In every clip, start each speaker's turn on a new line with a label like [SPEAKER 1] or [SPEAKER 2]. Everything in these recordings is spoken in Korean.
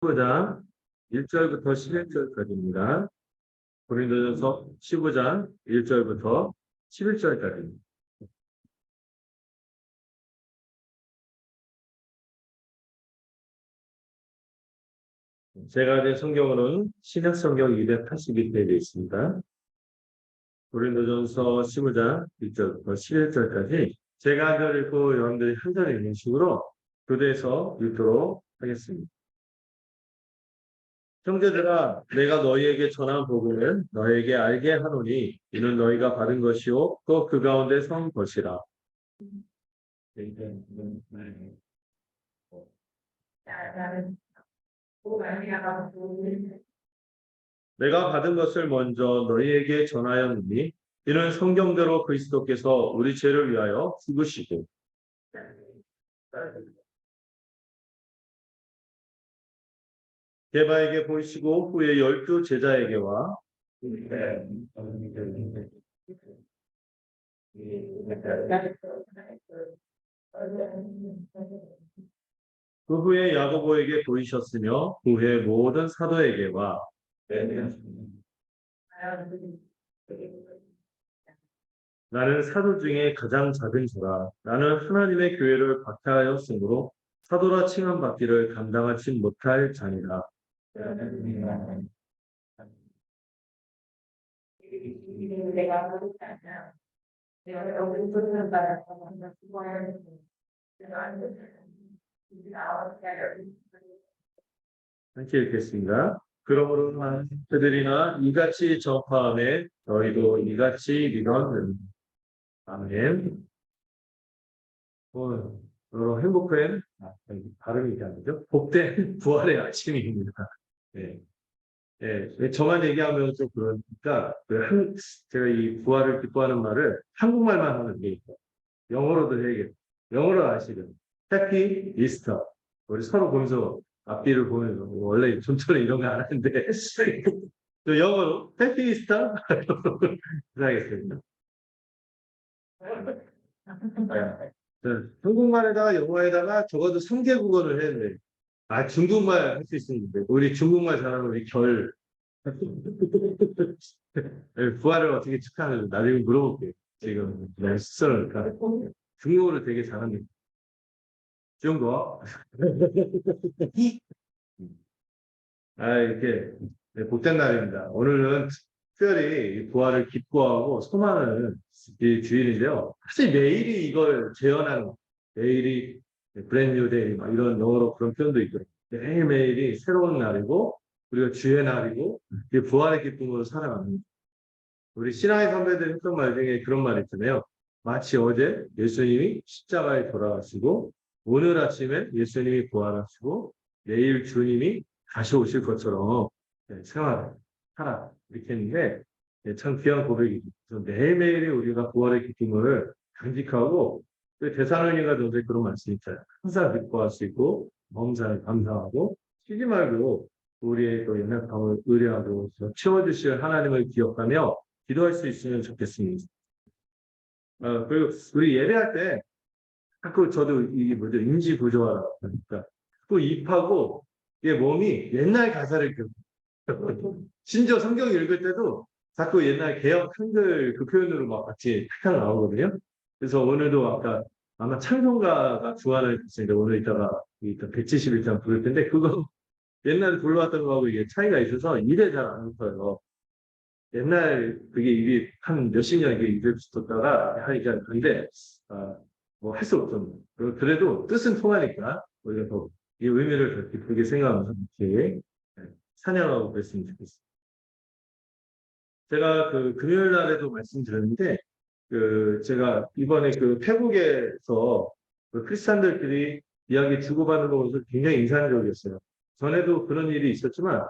[SPEAKER 1] 19장 1절부터 11절까지입니다. 고린도전서 15장 1절부터 11절까지입니다. 제가 가진 성경으로는 신약성경 282페이지에 있습니다. 고린도전서 15장 1절부터 11절까지 제가 한 절 읽고 여러분들이 한 절 읽는 식으로 교대해서 읽도록 하겠습니다. 형제들아, 내가 너희에게 전한 복음을 너희에게 알게 하노니 이는 너희가 받은 것이요 또 그 가운데 선 것이라. 내가 받은 것을 먼저 너희에게 전하였느니 이는 성경대로 그리스도께서 우리 죄를 위하여 죽으시고 게바에게 보이시고 후에 12 제자에게와 그 후에 야고보에게 보이셨으며 그 후에 모든 사도에게와 나는 사도 중에 가장 작은 자라. 나는 하나님의 교회를 박해하였으므로 사도라 칭함받기를 감당하지 못할 자니라. 함께 읽겠습니다. 그러므로 그들이나 이같이 전파하매 너희도 이같이 믿었느니. 아멘. 행복한 발음이 아니죠. 복된 부활의 아침입니다. 네. 네, 저만 얘기하면 좀 그러니까 제가 이 부활을 기뻐하는 말을 한국말만 하는 게 있고 영어로도 해야겠다. 영어로 아시죠? 해피 이스터. 우리 서로 보면서 앞뒤를 보면서 원래 좀처럼 이런 거 안 하는데 또 영어로 해피 이스터 하겠습니다. 한국말에다가 영어에다가 적어도 3개 국어를 했는데 중국말 할 수 있었는데 우리 중국말 잘하는 우리 결 부활을 어떻게 축하하는지 나중에 물어볼게요. 지금 낯설으니까 중국어를 되게 잘합니다. 중국어 이렇게 복된 날입니다. 오늘은 특별히 부활을 기뻐하고 소망하는 이 주일인데요. 사실 매일이 이걸 재현하는 매일이 브랜뉴 데이 이런 영어로 그런 표현도 있거든요. 매일매일이 새로운 날이고 우리가 주의 날이고 부활의 기쁨으로 살아갑니다. 우리 신앙의 선배들이 했던 말 중에 그런 말이 있잖아요. 마치 어제 예수님이 십자가에 돌아가시고 오늘 아침에 예수님이 부활하시고 내일 주님이 다시 오실 것처럼 살아 이렇게 했는데 참 귀한 고백이죠. 매일매일이 우리가 부활의 기쁨을 간직하고 데살로니가 전서에 그런 말씀이 있잖아요. 항상 기뻐할 수 있고 범사에 감사하고 쉬지 말고 우리의 또 연약함을 의뢰하고 채워주실 하나님을 기억하며 기도할 수 있으면 좋겠습니다. 그리고 우리 예배할 때 저도 인지 부조화라고 하니까 그 입하고 몸이 옛날 가사를 심지어 성경 읽을 때도 자꾸 옛날 개역 한글 그 표현으로 막 같이 탁 나오거든요. 그래서 오늘도 아마 찬송가가 주안을 했으니까 오늘 이따 171장 부를 텐데 그거 옛날에 불러왔던 거하고 이게 차이가 있어서 입에 잘 안 붙어요. 옛날 그게 입이 한 몇십 년 이게 입에 붙었다가 하니까 근데 뭐 할 수 없죠. 그래도 뜻은 통하니까 우리가 더 이 의미를 더 깊게 생각하면서 이렇게 찬양하고 그랬으면 좋겠습니다. 제가 금요일 날에도 말씀드렸는데 제가 이번에 태국에서 크리스찬들끼리 이야기 주고받는 거 보면서 굉장히 인상적이었어요. 전에도 그런 일이 있었지만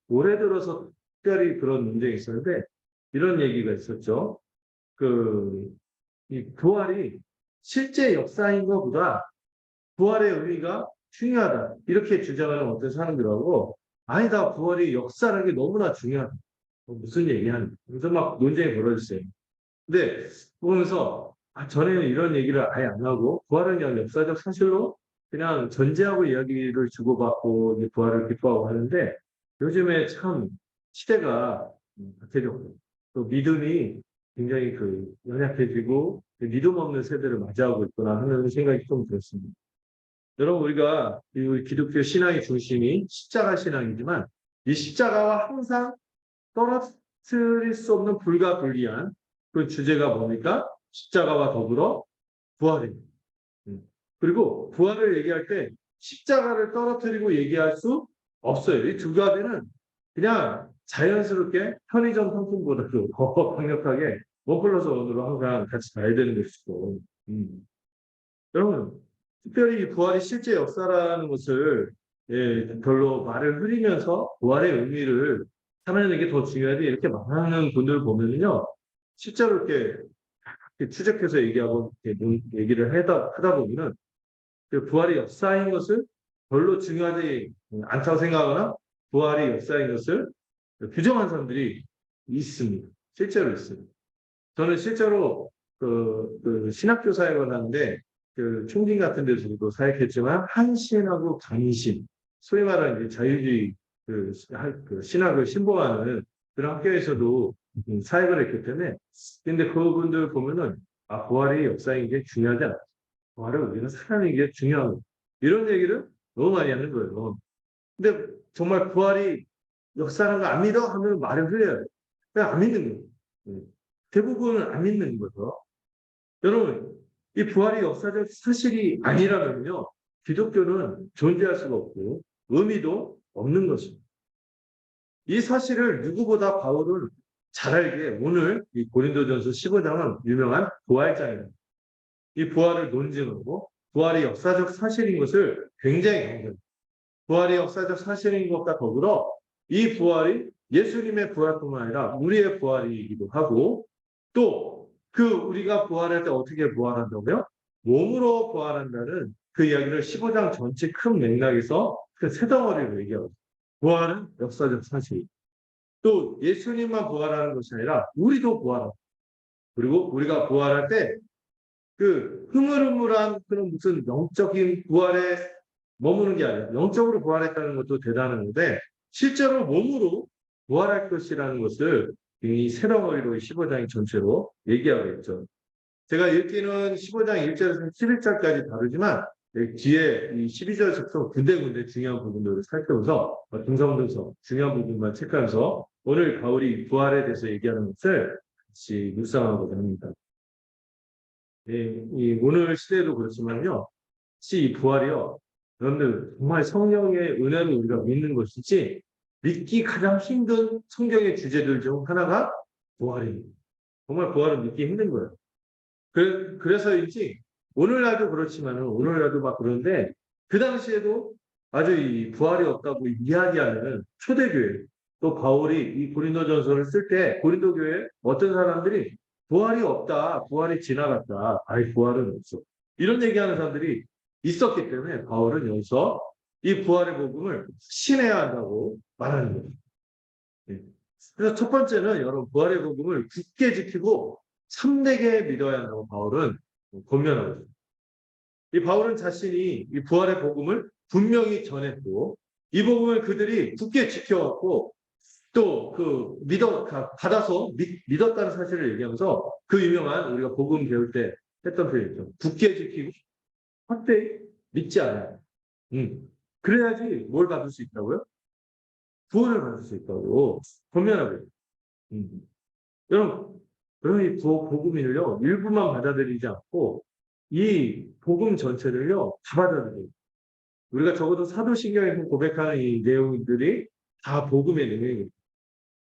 [SPEAKER 1] 올해 들어서 특별히 그런 문제가 있었는데 이런 얘기가 있었죠. 이 부활이 실제 역사인 것보다 부활의 의미가 중요하다. 이렇게 주장하는 어떤 사람들하고 아니다. 부활이 역사라는 게 너무나 중요하다. 무슨 얘기하는 그래서 막 논쟁이 벌어졌어요. 근데 보면서 전에는 이런 얘기를 아예 안 하고 부활은 그냥 역사적 사실로 그냥 전제하고 이야기를 주고받고 이 부활을 기뻐하고 하는데 요즘에 참 시대가 바뀌었고 또 믿음이 굉장히 연약해지고 믿음 없는 세대를 맞이하고 있구나 하는 생각이 좀 들었습니다. 여러분 우리가 이 기독교 신앙의 중심이 십자가 신앙이지만 이 십자가와 항상 떨어뜨릴 수 없는 불가분리한 그 주제가 뭡니까? 십자가와 더불어 부활입니다. 그리고 부활을 얘기할 때 십자가를 떨어뜨리고 얘기할 수 없어요. 이 두 가지는 그냥 자연스럽게 편의점 상품보다도 더 강력하게 원 플러스 원으로 항상 같이 가야 되는 것이고. 여러분, 특별히 이 부활이 실제 역사라는 것을 별로 말을 흐리면서 부활의 의미를 하나는 게 더 중요하지 이렇게 말하는 분들 보면요. 실제로 이렇게 추적해서 얘기하고 이렇게 얘기를 하다 보면은 그 부활의 역사인 것을 별로 중요하지 않다고 생각하거나 부활의 역사인 것을 규정한 사람들이 있습니다. 실제로 있습니다. 저는 실제로 신학교 사역을 하는데 그 총진 같은 데서도 사역했지만 한신하고 강신, 소위 말하는 이제 자유주의 신학을 신봉하는 그런 학교에서도 사역을 했기 때문에 근데 그분들 보면은 부활의 역사인 게 중요하지 않다. 부활을 우리는 살아내는 게 중요하고 이런 얘기를 너무 많이 하는 거예요. 근데 정말 부활이 역사라는 거 안 믿어? 하면 말을 흘려요. 그냥 안 믿는 거예요. 대부분은 안 믿는 거죠. 여러분, 이 부활이 역사적 사실이 아니라면요. 기독교는 존재할 수가 없고 의미도 없는 것입니다. 이 사실을 누구보다 바울은 잘 알기에 오늘 이 고린도전서 15장은 유명한 부활장입니다. 이 부활을 논증하고 부활이 역사적 사실인 것을 굉장히 강조합니다. 부활이 역사적 사실인 것과 더불어 이 부활이 예수님의 부활뿐만 아니라 우리의 부활이기도 하고 또 우리가 부활할 때 어떻게 부활한다고요? 몸으로 부활한다는 그 이야기를 15장 전체 큰 맥락에서 그 세 덩어리로 얘기하고 부활은 역사적 사실. 또 예수님만 부활하는 것이 아니라 우리도 부활하고 그리고 우리가 부활할 때 흐물흐물한 그런 무슨 영적인 부활에 머무는 게 아니라 영적으로 부활했다는 것도 대단한 건데 실제로 몸으로 부활할 것이라는 것을 이 새덩어리로 15장이 전체로 얘기하고 있죠. 제가 읽기는 15장 1절에서 11절까지 다루지만 뒤에 이 12절부터 군데군데 중요한 부분들을 살펴서 등성등성 중요한 부분만 체크하면서 오늘 바울이 부활에 대해서 얘기하는 것을 같이 묵상하고자 합니다. 이 오늘 시대도 그렇지만요. 혹시 이 부활이요. 여러분들 정말 성령의 은혜로 우리가 믿는 것이지 믿기 가장 힘든 성경의 주제들 중 하나가 부활입니다. 정말 부활은 믿기 힘든 거예요. 그래서인지 오늘날도 그렇지만은 오늘날도 막 그런데 그 당시에도 아주 이 부활이 없다고 이야기하는 초대교회 또 바울이 이 고린도전서를 쓸 때 고린도 교회 어떤 사람들이 부활이 없다, 부활이 지나갔다, 아이 부활은 없어 이런 얘기하는 사람들이 있었기 때문에 바울은 여기서 이 부활의 복음을 신해야 한다고 말하는 거죠. 그래서 첫 번째는 여러분 부활의 복음을 굳게 지키고 참되게 믿어야 한다고 바울은 권면하고 있습니다. 이 바울은 자신이 이 부활의 복음을 분명히 전했고 이 복음을 그들이 굳게 지켜왔고 또 받아서 믿었다는 사실을 얘기하면서 그 유명한 우리가 복음 배울 때 했던 표현이죠. 굳게 지키고 확대히 믿지 않아요. 그래야지 뭘 받을 수 있다고요? 구원을 받을 수 있다고 권면하고 있어요. 여러분 이 복음을요 일부만 받아들이지 않고 이 복음 전체를요 다 받아들여요. 우리가 적어도 사도신경에서 고백하는 이 내용들이 다 복음의 내용이에요.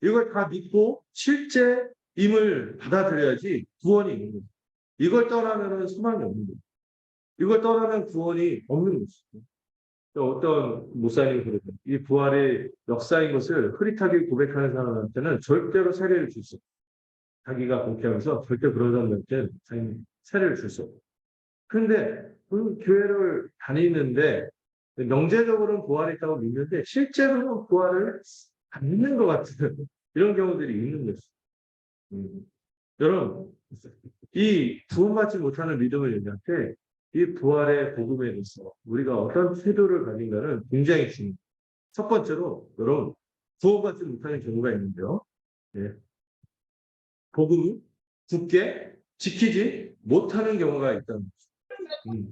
[SPEAKER 1] 이걸 다 믿고 실제임을 받아들여야지 구원이 있는 거예요. 이걸 떠나면 소망이 없는 거예요. 이걸 떠나면 구원이 없는 것이죠. 어떤 목사님이 그러죠. 이 부활의 역사인 것을 흐릿하게 고백하는 사람한테는 절대로 세례를 줄 수 없어요. 자기가 공개하면서 절대 그런 사람한테는 세례를 줄 수 없어요. 그런데 그 교회를 다니는데 명제적으로는 부활이 있다고 믿는데 실제로는 부활을 안 믿는 것 같은 이런 경우들이 있는 것이죠. 여러분 이 구원받지 못하는 믿음을 얘기할 때 이 부활의 복음에 대해서 우리가 어떤 태도를 가진가는 굉장히 중요해요. 첫 번째로 여러분 구원받지 못하는 경우가 있는데요. 예. 복음을 굳게 지키지 못하는 경우가 있다는 거죠.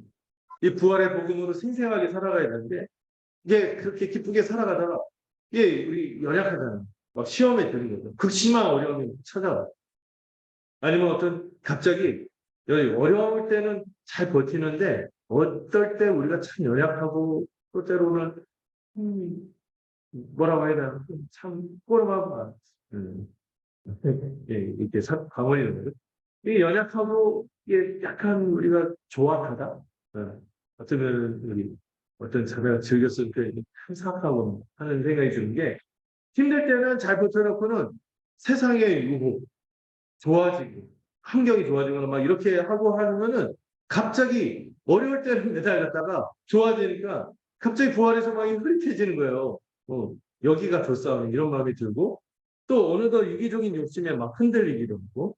[SPEAKER 1] 이 부활의 복음으로 생생하게 살아가야 되는데 이게 그렇게 기쁘게 살아가다가 이게 우리 연약하잖아요. 막 시험에 드는 거죠. 극심한 어려움이 찾아와요. 아니면 어떤 갑자기 여기 어려울 때는 잘 버티는데 어떨 때 우리가 참 연약하고 또 때로는 뭐라고 해야 되나 참 꼬름하고 예, 이렇게 강원이는 거죠. 이 연약하고 이게 약간 우리가 조악하다. 예. 어쩌면 우리 어떤 자매가 즐겼을 때 항상하고 하는 생각이 드는 게 힘들 때는 잘 버텨놓고는 세상의 유혹, 좋아지고 환경이 좋아지거나 막 이렇게 하고 하면은 갑자기 어려울 때는 매달렸다가 좋아지니까 갑자기 부활해서 막 흐릿해지는 거예요. 여기가 더 싸우는 이런 마음이 들고 또 어느덧 유기적인 욕심에 막 흔들리기도 하고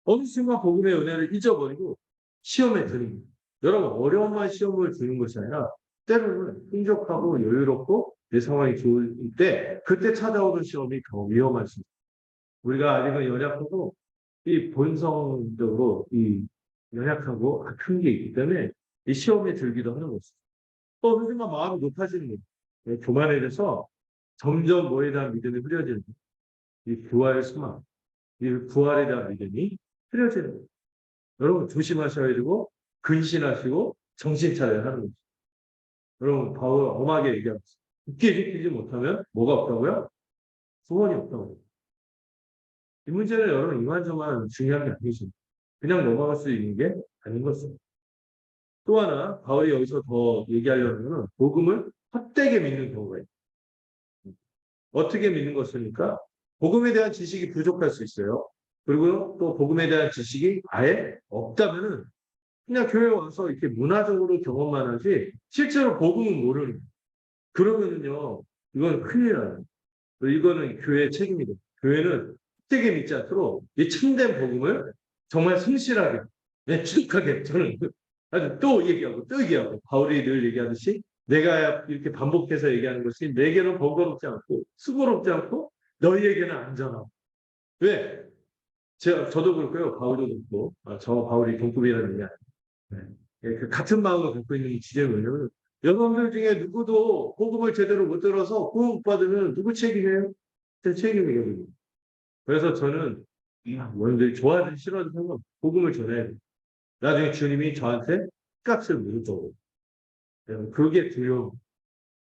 [SPEAKER 1] 어느 순간 복음의 은혜를 잊어버리고 시험에 드는 거예요. 여러분 어려움만 시험을 드는 것이 아니라 때로는 풍족하고 여유롭고 내 상황이 좋을 때 그때 찾아오는 시험이 더 위험할 수 있어요. 우리가 아직은 연약하고 이 본성적으로 이 연약하고 악한 게 있기 때문에 이 시험에 들기도 하는 것이죠. 또 어느 순간 마음이 높아지는 거예요. 교만에 대해서 점점 뭐에 대한 믿음이 흐려지는 거예요. 이 부활의 소망, 이 부활에 대한 믿음이 흐려지는 거예요. 여러분 조심하셔야 되고 근신하시고 정신 차려야 하는 거죠. 여러분 바울 엄하게 얘기합니다. 굳게 지키지 못하면 뭐가 없다고요? 소원이 없다고요. 이 문제는 여러분 이만저만 중요한 게 아니죠. 그냥 넘어갈 수 있는 게 아닌 것입니다. 또 하나 바울이 여기서 더 얘기하려는 것은 복음을 헛되게 믿는 경우가 있습니다. 어떻게 믿는 것입니까? 복음에 대한 지식이 부족할 수 있어요. 그리고 또 복음에 대한 지식이 아예 없다면은 그냥 교회 와서 이렇게 문화적으로 경험만 하지 실제로 복음은 모르는 거예요. 그러면은요 이건 큰일 나요. 이거는 교회의 책임이다. 교회는 헛되게 믿지 않도록 이 참된 복음을 정말 성실하게, 추적하게 저는 아주 또 얘기하고 또 얘기하고 바울이 늘 얘기하듯이 내가 이렇게 반복해서 얘기하는 것이 내게는 번거롭지 않고 수고롭지 않고 너희에게는 안전하고 왜? 저도 그렇고요. 바울도 그렇고 저 바울이 동급이라는 얘기 아니에요. 네. 그 같은 마음을 갖고 있는 지점이 뭐냐면 여러분들 중에 누구도 복음을 제대로 못 들어서 구원 못 받으면 누구 책임이에요? 제 책임이거든요. 그래서 저는 여러분들이 좋아하든 싫어하든 상관없어요. 복음을 전해야 돼요. 나중에 주님이 저한테 값을 물을 거고. 그게 두려워.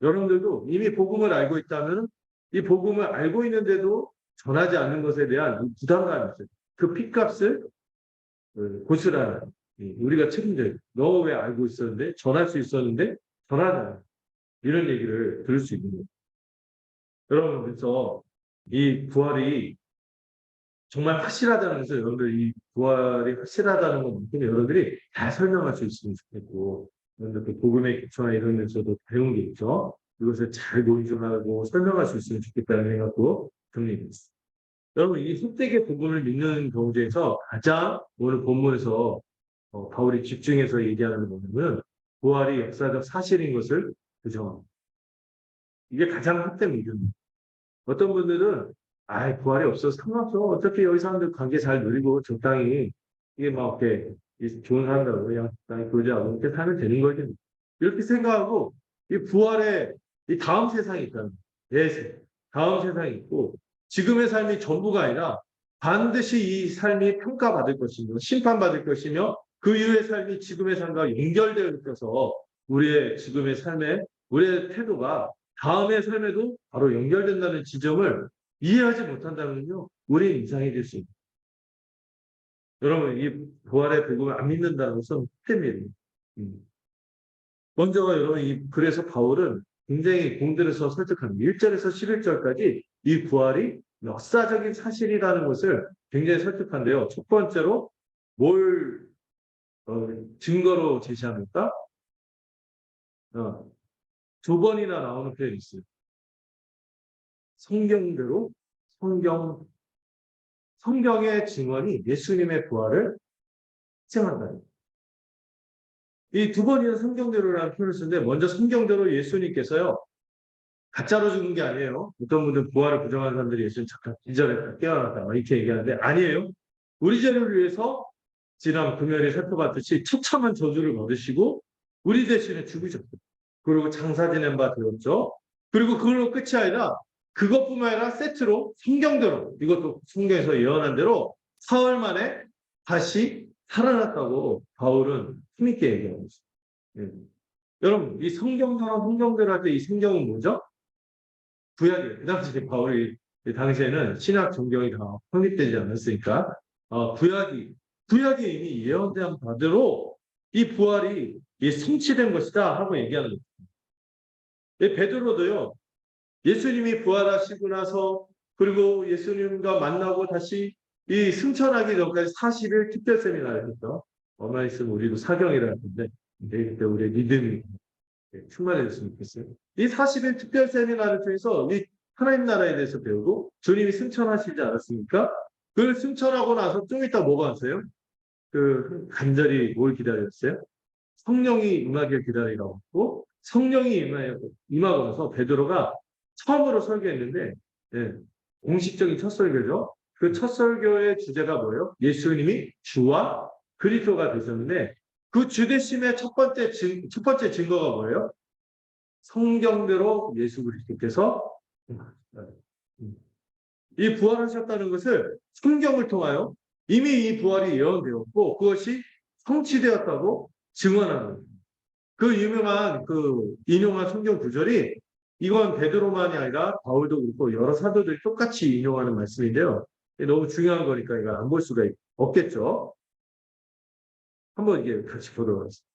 [SPEAKER 1] 여러분들도 이미 복음을 알고 있다면 이 복음을 알고 있는데도 전하지 않는 것에 대한 부담감이 있어요. 그 핏값을 고스란히 우리가 책임져요. 너 왜 알고 있었는데 전할 수 있었는데 전하잖아. 이런 얘기를 들을 수 있는 거예요. 여러분 그래서 이 부활이 정말 확실하다는 것을 여러분들 이 부활이 확실하다는 것만큼 여러분들이 다 설명할 수 있으면 좋겠고 여러분들 그 복음의 기초나 이런 데서도 배운 게 있죠. 이것을 잘 논증하고 설명할 수 있으면 좋겠다는 생각도 듭니다. 여러분 이 흑대의 복음을 믿는 경우 중에서 가장 오늘 본문에서 바울이 집중해서 얘기하는 거 보면 부활이 역사적 사실인 것을 부정합니다. 이게 가장 흑된 믿음입니다. 어떤 분들은 부활이 없어서 상관없어. 어차피 여기 사람들 관계 잘 누리고 적당히 이게 막 이렇게 좋은 사람들하고 그냥 적당히 교제하고 이렇게 살면 되는 거지. 이렇게 생각하고 이 부활에 이 다음 세상이 있다는 거예요. 다음 세상이 있고 지금의 삶이 전부가 아니라 반드시 이 삶이 평가받을 것이며 심판받을 것이며 그 이후의 삶이 지금의 삶과 연결되어 있어서 우리의 지금의 삶에 우리의 태도가 다음의 삶에도 바로 연결된다는 지점을 이해하지 못한다면요, 우리의 이상이 될 수 있습니다. 여러분, 이 부활의 복음을 안 믿는다는 것은 헛됩니다. 먼저 여러분, 그래서 바울은 굉장히 공들여서 설득합니다. 1절에서 11절까지 이 부활이 역사적인 사실이라는 것을 굉장히 설득한데요. 첫 번째로 뭘 증거로 제시합니까? 두 번이나 나오는 표현이 있어요. 성경대로 성경의 증언이 예수님의 부활을 입증한다. 이 두 번이나 성경대로라는 표현을 쓰는데 먼저 성경대로 예수님께서요. 가짜로 죽은 게 아니에요. 어떤 분들 부활을 부정하는 사람들이 예수님 잠깐 기절했다 깨어났다 막 이렇게 얘기하는데 아니에요. 우리 죄를 위해서 지난 금요일에 살펴봤듯이 처참한 저주를 받으시고 우리 대신에 죽으셨어요. 그리고 장사 지낸 바 되었죠. 그리고 그걸로 끝이 아니라 그것뿐만 아니라 세트로 성경대로 이것도 성경에서 예언한 대로 사흘 만에 다시 살아났다고 바울은 힘있게 얘기하고 있어요. 여러분 이 성경대로 할 때 이 성경은 뭐죠? 구약이에요. 그 당시 바울이 당시에는 신학 전경이 다 확립되지 않았으니까 구약이 이미 예언된 바대로 이 부활이 성취된 것이다 하고 얘기하는 거예요. 베드로도요. 예수님이 부활하시고 나서 그리고 예수님과 만나고 다시 이 승천하기 전까지 40일 특별 세미나를 했죠. 얼마 있으면 우리도 사경이라 할 텐데 그때 우리의 믿음이 충만해졌으면 좋겠어요. 이 40일 특별 세미나를 통해서 이 하나님 나라에 대해서 배우고 주님이 승천하시지 않았습니까? 그걸 승천하고 나서 좀 이따 뭐가 왔어요? 간절히 뭘 기다렸어요? 성령이 임하길 기다리라고 했고 성령이 임하고 나서 베드로가 처음으로 설교했는데 공식적인 첫 설교죠. 그 첫 설교의 주제가 뭐예요? 예수님이 주와 그리스도가 되셨는데 그 주되심의 첫 번째 증거가 뭐예요? 성경대로 예수 그리스도께서 이 부활하셨다는 것을 성경을 통하여 이미 이 부활이 예언되었고 그것이 성취되었다고 증언하는 거예요. 그 유명한 인용한 성경 구절이 이건 베드로만이 아니라 바울도 그렇고 여러 사도들이 똑같이 인용하는 말씀인데요. 너무 중요한 거니까 이거 안 볼 수가 없겠죠. 한번 이게 같이 보도록 하겠습니다.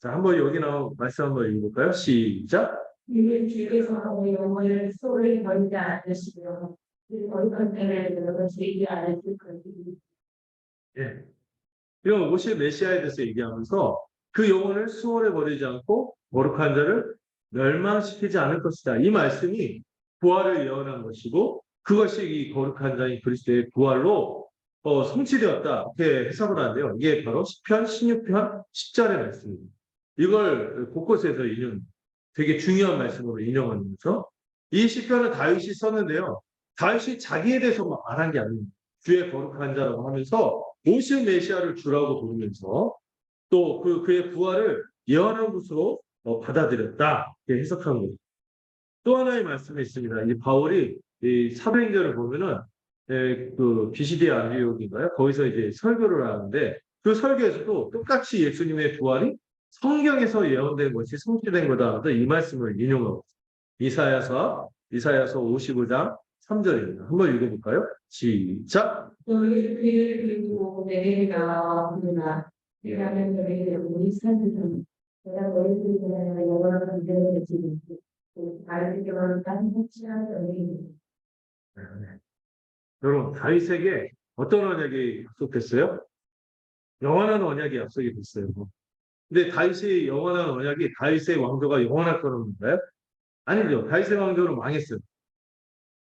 [SPEAKER 1] 자, 한번 여기 나온 말씀 한번 읽어볼까요? 시작.
[SPEAKER 2] 이는 주께서 하고 영혼을 소를 버리지 않으시며 그 거룩한 때를 여러분 죄지 않으실 것이니.
[SPEAKER 1] 예. 이런 오실 메시아에 대해서 얘기하면서 그 영혼을 수월에 버리지 않고 거룩한 자를 멸망시키지 않을 것이다. 이 말씀이 부활을 예언한 것이고 그것이 이 거룩한 자인 그리스도의 부활로 성취되었다. 이렇게 해석을 하는데요. 이게 바로 시편 16편 10절의 말씀입니다. 이걸 곳곳에서 되게 중요한 말씀으로 인용하는 거죠. 이 시편은 다윗이 썼는데요. 다윗이 자기에 대해서 말한 게 아닙니다. 주의 거룩한 자라고 하면서 오실 메시아를 주라고 부르면서 또 그의 부활을 예언한 것으로 받아들였다. 이렇게 해석한 거죠. 또 하나의 말씀이 있습니다. 이 바울이 이 사도행전을 보면은 그 비시디아 안디옥인가요? 거기서 이제 설교를 하는데 그 설교에서도 똑같이 예수님의 부활이 성경에서 예언된 것이 성취된 거다. 이 말씀을 인용하고 있습니다. 이사야서 55장 3절입니다. 한번 읽어볼까요? 시작.
[SPEAKER 2] 너희 귀를 들고 내게 나아오느라 이라는 너희의 우리 산들은 내가 너희들을 위하여 영원한 관계를 맺지 다윗의 경우는 딴 확실한 너희입니다.
[SPEAKER 1] 여러분 다윗에게 어떤 언약이 약속됐어요? 영원한 언약이 약속이 됐어요. 근데 다윗의 영원한 언약이 다윗의 왕조가 영원할 거라는 건가요? 아니죠. 다윗의 왕조는 망했어요.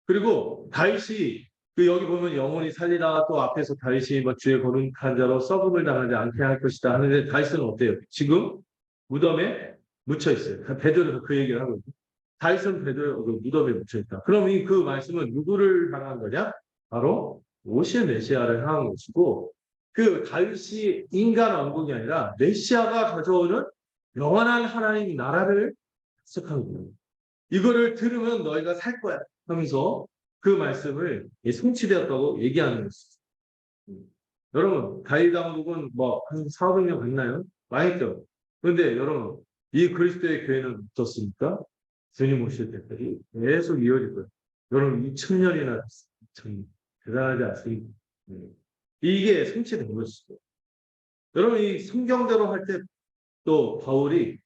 [SPEAKER 1] 그리고 다윗이 여기 보면 영원히 살리다 또 앞에서 다윗이 주의 거룩한 자로 썩음을 당하지 않게 할 것이다 하는데 다윗은 어때요? 지금 무덤에 묻혀 있어요. 베드로에서 그 얘기를 하거든요. 다윗은 무덤에 묻혀 있다. 그럼 그 말씀은 누구를 향한 거냐? 바로 오실 메시아를 향한 것이고 그 다윗이 인간 왕국이 아니라 메시아가 가져오는 영원한 하나님 나라를 약속한 거예요. 이거를 들으면 너희가 살 거야 하면서 그 말씀을 성취되었다고 얘기하는 것이죠. 여러분 다윗 왕국은 한 400년 갔나요? 망했죠. 그런데 여러분 이 그리스도의 교회는 어떻습니까? 주님 오실 때까지 계속 이어질 거예요. 여러분 2000년이나 2000년 대단하지 않습니까? 이게 성취된 것이죠. 여러분 이 성경대로 할 때 또 바울이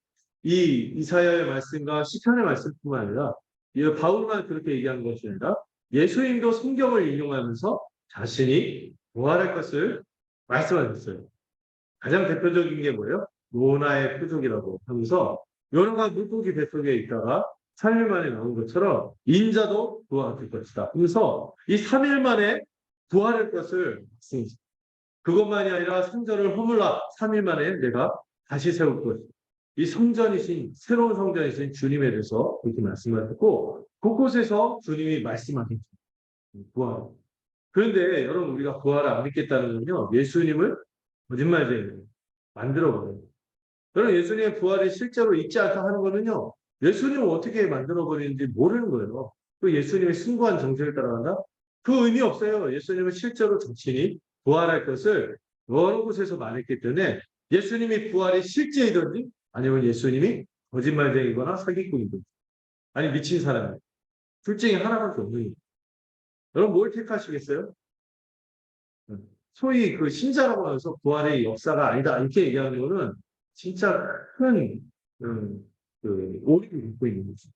[SPEAKER 1] 이 이사야의 말씀과 시편의 말씀뿐만 아니라 이 바울만 그렇게 얘기한 것이 아니라 예수님도 성경을 인용하면서 자신이 부활할 것을 말씀하셨어요. 가장 대표적인 게 뭐예요? 노나의 표적이라고 하면서 요나가 물고기 뱃속에 있다가 3일 만에 나온 것처럼 인자도 부활할 것이다. 그래서 이 3일 만에 부활할 것을 말씀하셨어요. 그것만이 아니라 성전을 허물라 3일 만에 내가 다시 세울 것. 이 성전이신, 새로운 성전이신 주님에 대해서 그렇게 말씀하셨고, 곳곳에서 주님이 말씀하셨죠. 부활. 그런데 여러분, 우리가 부활을 안 믿겠다는 건요, 예수님을 거짓말쟁이로 만들어버려요. 여러분, 예수님의 부활이 실제로 있지 않다 하는 거는요, 예수님을 어떻게 만들어버리는지 모르는 거예요. 그 예수님의 숭고한 정체를 따라간다? 그 의미 없어요. 예수님은 실제로 자신이 부활할 것을 여러 곳에서 말했기 때문에 예수님이 부활이 실제이든지 아니면 예수님이 거짓말쟁이거나 사기꾼이든지 아니 미친 사람이 둘 중에 하나밖에 없는 거예요. 여러분 뭘 택하시겠어요? 소위 그 신자라고 하면서 부활의 역사가 아니다 이렇게 얘기하는 거는 진짜 큰 오류를 갖고 있는 거죠.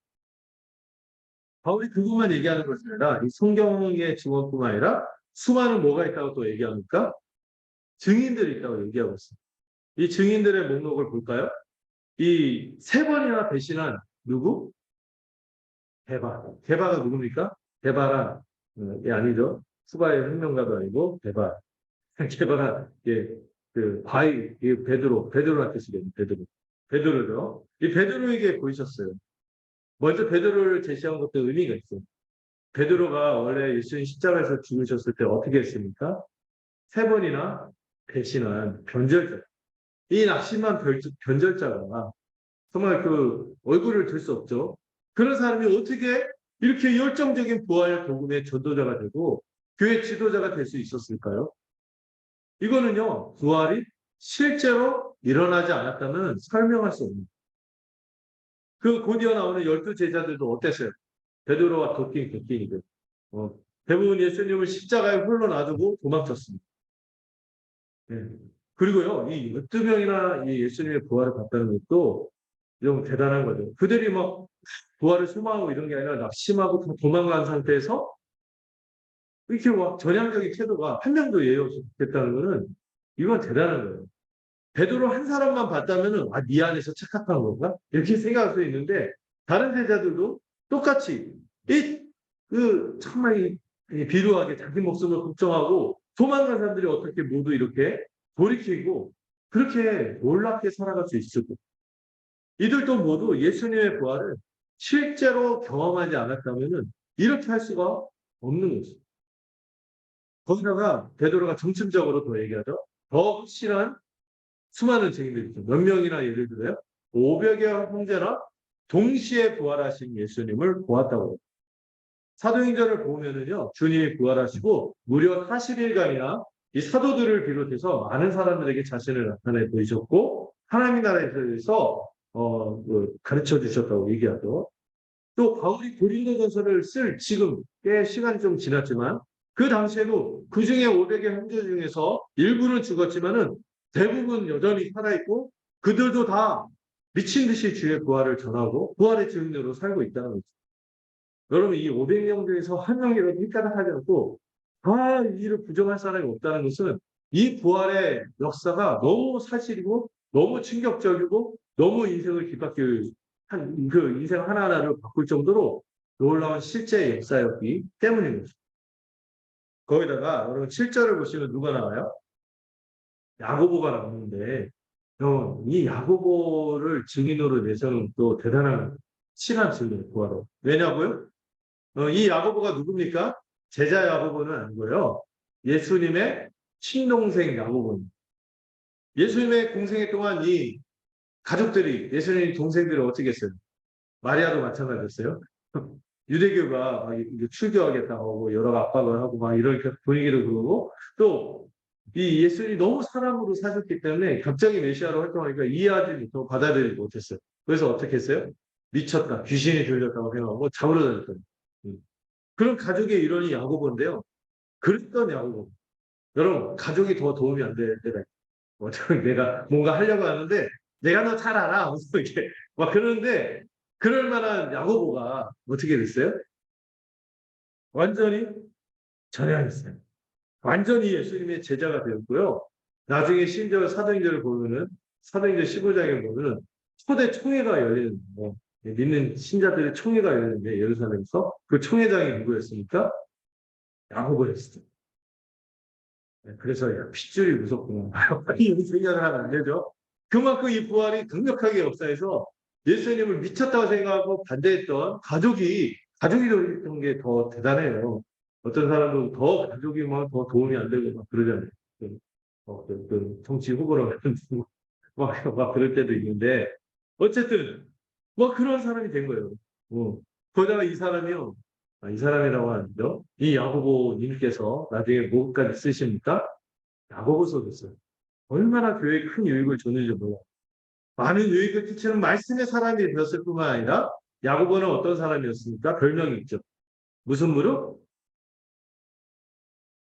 [SPEAKER 1] 바울이 그것만 얘기하는 것이 아니라 이 성경의 증언뿐만 아니라 수많은 뭐가 있다고 또 얘기합니까? 증인들이 있다고 얘기하고 있습니다. 이 증인들의 목록을 볼까요? 이 세 번이나 배신한 누구? 데바. 데바가 누굽니까? 데바란 아니죠. 수바의 혁명가도 아니고 데바. 데바가 그 바위 베드로한테 쓰겠네. 베드로죠. 이 베드로에게 보이셨어요. 먼저 베드로를 제시한 것도 의미가 있어요. 베드로가 원래 예수님 십자가에서 죽으셨을 때 어떻게 했습니까? 세 번이나 배신한 변절자. 이 낙심한 변절자가 정말 그 얼굴을 들 수 없죠. 그런 사람이 어떻게 이렇게 열정적인 부활 복음의 전도자가 되고 교회 지도자가 될 수 있었을까요? 이거는요, 부활이 실제로 일어나지 않았다면 설명할 수 없는. 그 곧이어 나오는 12제자들도 어땠어요? 베드로와 격긴이들. 대부분 예수님을 십자가에 홀로 놔두고 도망쳤습니다. 네. 그리고요, 이 12명이나 이 예수님의 부활을 봤다는 것도 좀 대단한 거죠. 그들이 막 부활을 소망하고 이런 게 아니라 낙심하고 다 도망간 상태에서 이렇게 막 전향적인 태도가 한 명도 예의 없이 됐다는 거는 이건 대단한 거예요. 베드로 한 사람만 봤다면은 네 안에서 착각한 건가? 이렇게 생각할 수 있는데 다른 제자들도 똑같이 정말 비루하게 자기 목숨을 걱정하고 도망간 사람들이 어떻게 모두 이렇게 돌이키고 그렇게 놀랍게 살아갈 수 있을까? 이들도 모두 예수님의 부활을 실제로 경험하지 않았다면은 이렇게 할 수가 없는 거죠. 거기다가 베드로가 중심적으로 더 얘기하죠. 더 확실한 수많은 증인들이 있죠. 몇 명이나 예를 들어요. 500여 형제나 동시에 부활하신 예수님을 보았다고 해요. 사도행전을 보면은요, 주님이 부활하시고 무려 40일간이나 이 사도들을 비롯해서 많은 사람들에게 자신을 나타내 보이셨고 하나님 나라에 대해서 가르쳐 주셨다고 얘기하죠. 또 바울이 고린도전서를 쓸 지금 꽤 시간이 좀 지났지만 그 당시에도 그 중에 500의 형제 중에서 일부는 죽었지만은 대부분 여전히 살아있고 그들도 다 미친 듯이 주의 부활을 전하고 부활의 증인으로 살고 있다는 거죠. 여러분 이 500명 중에서 한 명이라도 헷가닥하지 않고 다 이 일을 부정할 사람이 없다는 것은 이 부활의 역사가 너무 사실이고 너무 충격적이고 너무 인생을 뒤바뀔 그 인생 하나하나를 바꿀 정도로 놀라운 실제 역사였기 때문인 거죠. 거기다가 여러분 7절을 보시면 누가 나와요? 야고보가 나오는데 이 야고보를 증인으로 내세우는 또 대단한 친한 증인 구하러. 왜냐고요? 이 야고보가 누굽니까? 제자 야고보는 아니고요. 예수님의 친동생 야고보입니다. 예수님의 공생애 동안 이 가족들이 예수님 동생들을 어떻게 했어요? 마리아도 마찬가지였어요. 유대교가 막 출교하겠다고 하고 여러 압박을 하고 막 이런 분위기를 그러고 또 이 예수님이 너무 사람으로 사셨기 때문에 갑자기 메시아로 활동하니까 이해하지 못하고 받아들이지 못했어요. 그래서 어떻게 했어요? 미쳤다. 귀신이 들렸다고 생각하고 잡으러 다녔어요. 그런 가족의 일원이 야고보인데요. 그랬던 야고보. 여러분 가족이 더 도움이 안 될 때가 어차피 내가 뭔가 하려고 하는데 내가 너 잘 알아. 무슨 이렇게 막 그러는데 그럴 만한 야고보가 어떻게 됐어요? 완전히 전향했어요. 완전히 예수님의 제자가 되었고요. 나중에 심지어 사도행전을 보면은 사도행전 15장에 보면은 초대 총회가 열리는 믿는 신자들의 총회가 열리는데 예루살렘에서 그 총회장이 누구였습니까? 야고보였어요. 그래서 야, 핏줄이 무섭구나. 이런 생각을 하면 안 되죠. 그만큼 이 부활이 강력하게 역사해서 예수님을 미쳤다고 생각하고 반대했던 가족이 됐던 게 더 대단해요. 어떤 사람도 더 가족이 더 도움이 안 되고 막 그러잖아요. 정치 후보로 막 그럴 때도 있는데 어쨌든 뭐 그런 사람이 된 거예요. 거기다가 이 사람이요. 이 사람이라고 하는데요. 이 야고보님께서 나중에 뭐까지 쓰십니까? 야고보서 줬어요. 얼마나 교회에 큰 유익을 줬는지 몰라요. 많은 유익을 끼치는 말씀의 사람이 되었을 뿐만 아니라 야고보는 어떤 사람이었습니까? 별명이 있죠. 무슨 무릎?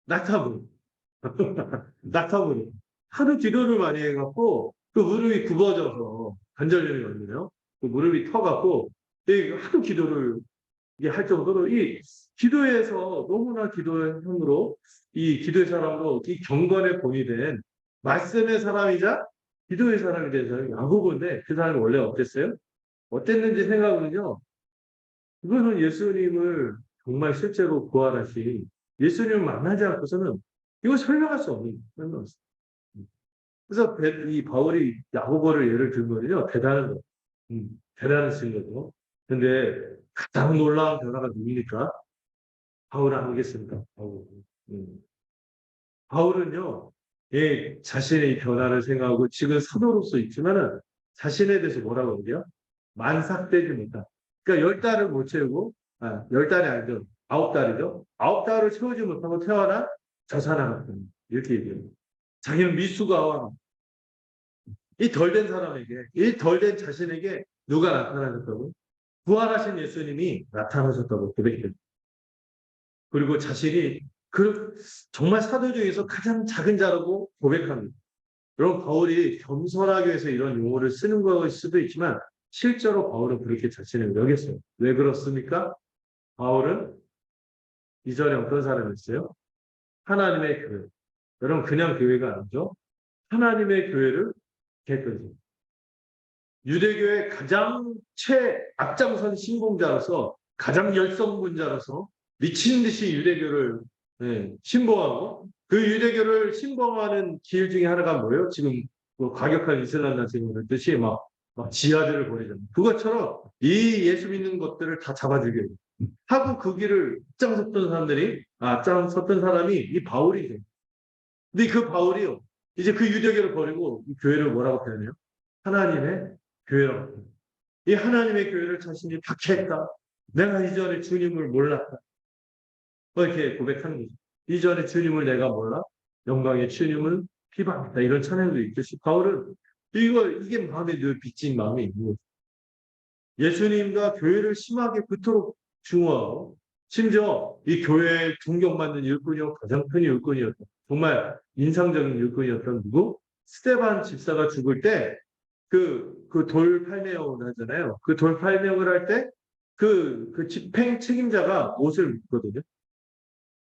[SPEAKER 1] 낙타무릎. 낙타무릎. 하도 기도를 많이 해갖고 그 무릎이 굽어져서 관절염이 걸리네요. 그 무릎이 터갖고 하도 기도를 이게 할 정도로 이 기도에서 너무나 기도의 힘으로 이 기도의 사람으로 이 경건에 본이 된 말씀의 사람이자 기도의 사람이 된 사람이 야고보인데 그 사람이 원래 어땠어요? 어땠는지 생각하면요. 그거는 예수님을 정말 실제로 부활하신 예수님을 만나지 않고서는 이거 설명할 수 없는 설명. 그래서 이 바울이 야고보를 예를 들면요 대단한 거, 대단하신 거죠. 근데 가장 놀라운 변화가 누굽니까? 바울 아니겠습니까? 바울. 바울은요, 예, 자신의 변화를 생각하고 지금 사도로서 있지만은 자신에 대해서 뭐라고 그러죠? 만삭되지 못한. 그러니까 10달을 못 채우고, 10달이 아니죠. 9달이죠. 9달을 채우지 못하고 태어난 저 사람 같은. 이렇게 얘기해요. 자기는 미수가 이 덜된 사람에게, 이 덜된 자신에게 누가 나타나셨다고? 부활하신 예수님이 나타나셨다고 고백해요. 그리고 자신이 정말 사도 중에서 가장 작은 자라고 고백합니다. 여러분, 바울이 겸손하기 위해서 이런 용어를 쓰는 것일 수도 있지만 실제로 바울은 그렇게 자신을 여겼어요. 왜 그렇습니까? 바울은 이전에 어떤 사람이었어요? 하나님의 교회. 여러분, 그냥 교회가 아니죠. 하나님의 교회를 개했거든요. 유대교의 가장 앞장선 신봉자로서 가장 열성군자로서 미친 듯이 유대교를 신봉하고 그 유대교를 신봉하는 길 중에 하나가 뭐예요? 지금 과격한 이슬람 단체가 그랬듯이 막 지하들을 벌이잖아요. 그것처럼 이 예수 믿는 것들을 다 잡아주게 하고 그 길을 앞장섰던 사람이 이 바울이죠. 근데 그 바울이요. 이제 그 유대교를 버리고 이 교회를 뭐라고 표현해요? 하나님의 교회라고. 이 하나님의 교회를 자신이 박해했다. 내가 이전에 주님을 몰랐다. 이렇게 고백하는 거죠. 이전에 주님을 내가 몰라? 영광의 주님을 비방했다. 이런 찬양도 있듯이 바울은 이게 마음에 늘 빚진 마음이 있는 거죠. 예수님과 교회를 심하게 그토록 중요하고 심지어 이 교회에 존경받는 일꾼이요 가장 큰 일꾼이었다. 정말 인상적인 일꾼이었던 누구? 스데반 집사가 죽을 때 그 돌 팔매형을 하잖아요. 그 돌 팔매형을 할 때 그 집행 책임자가 옷을 입거든요.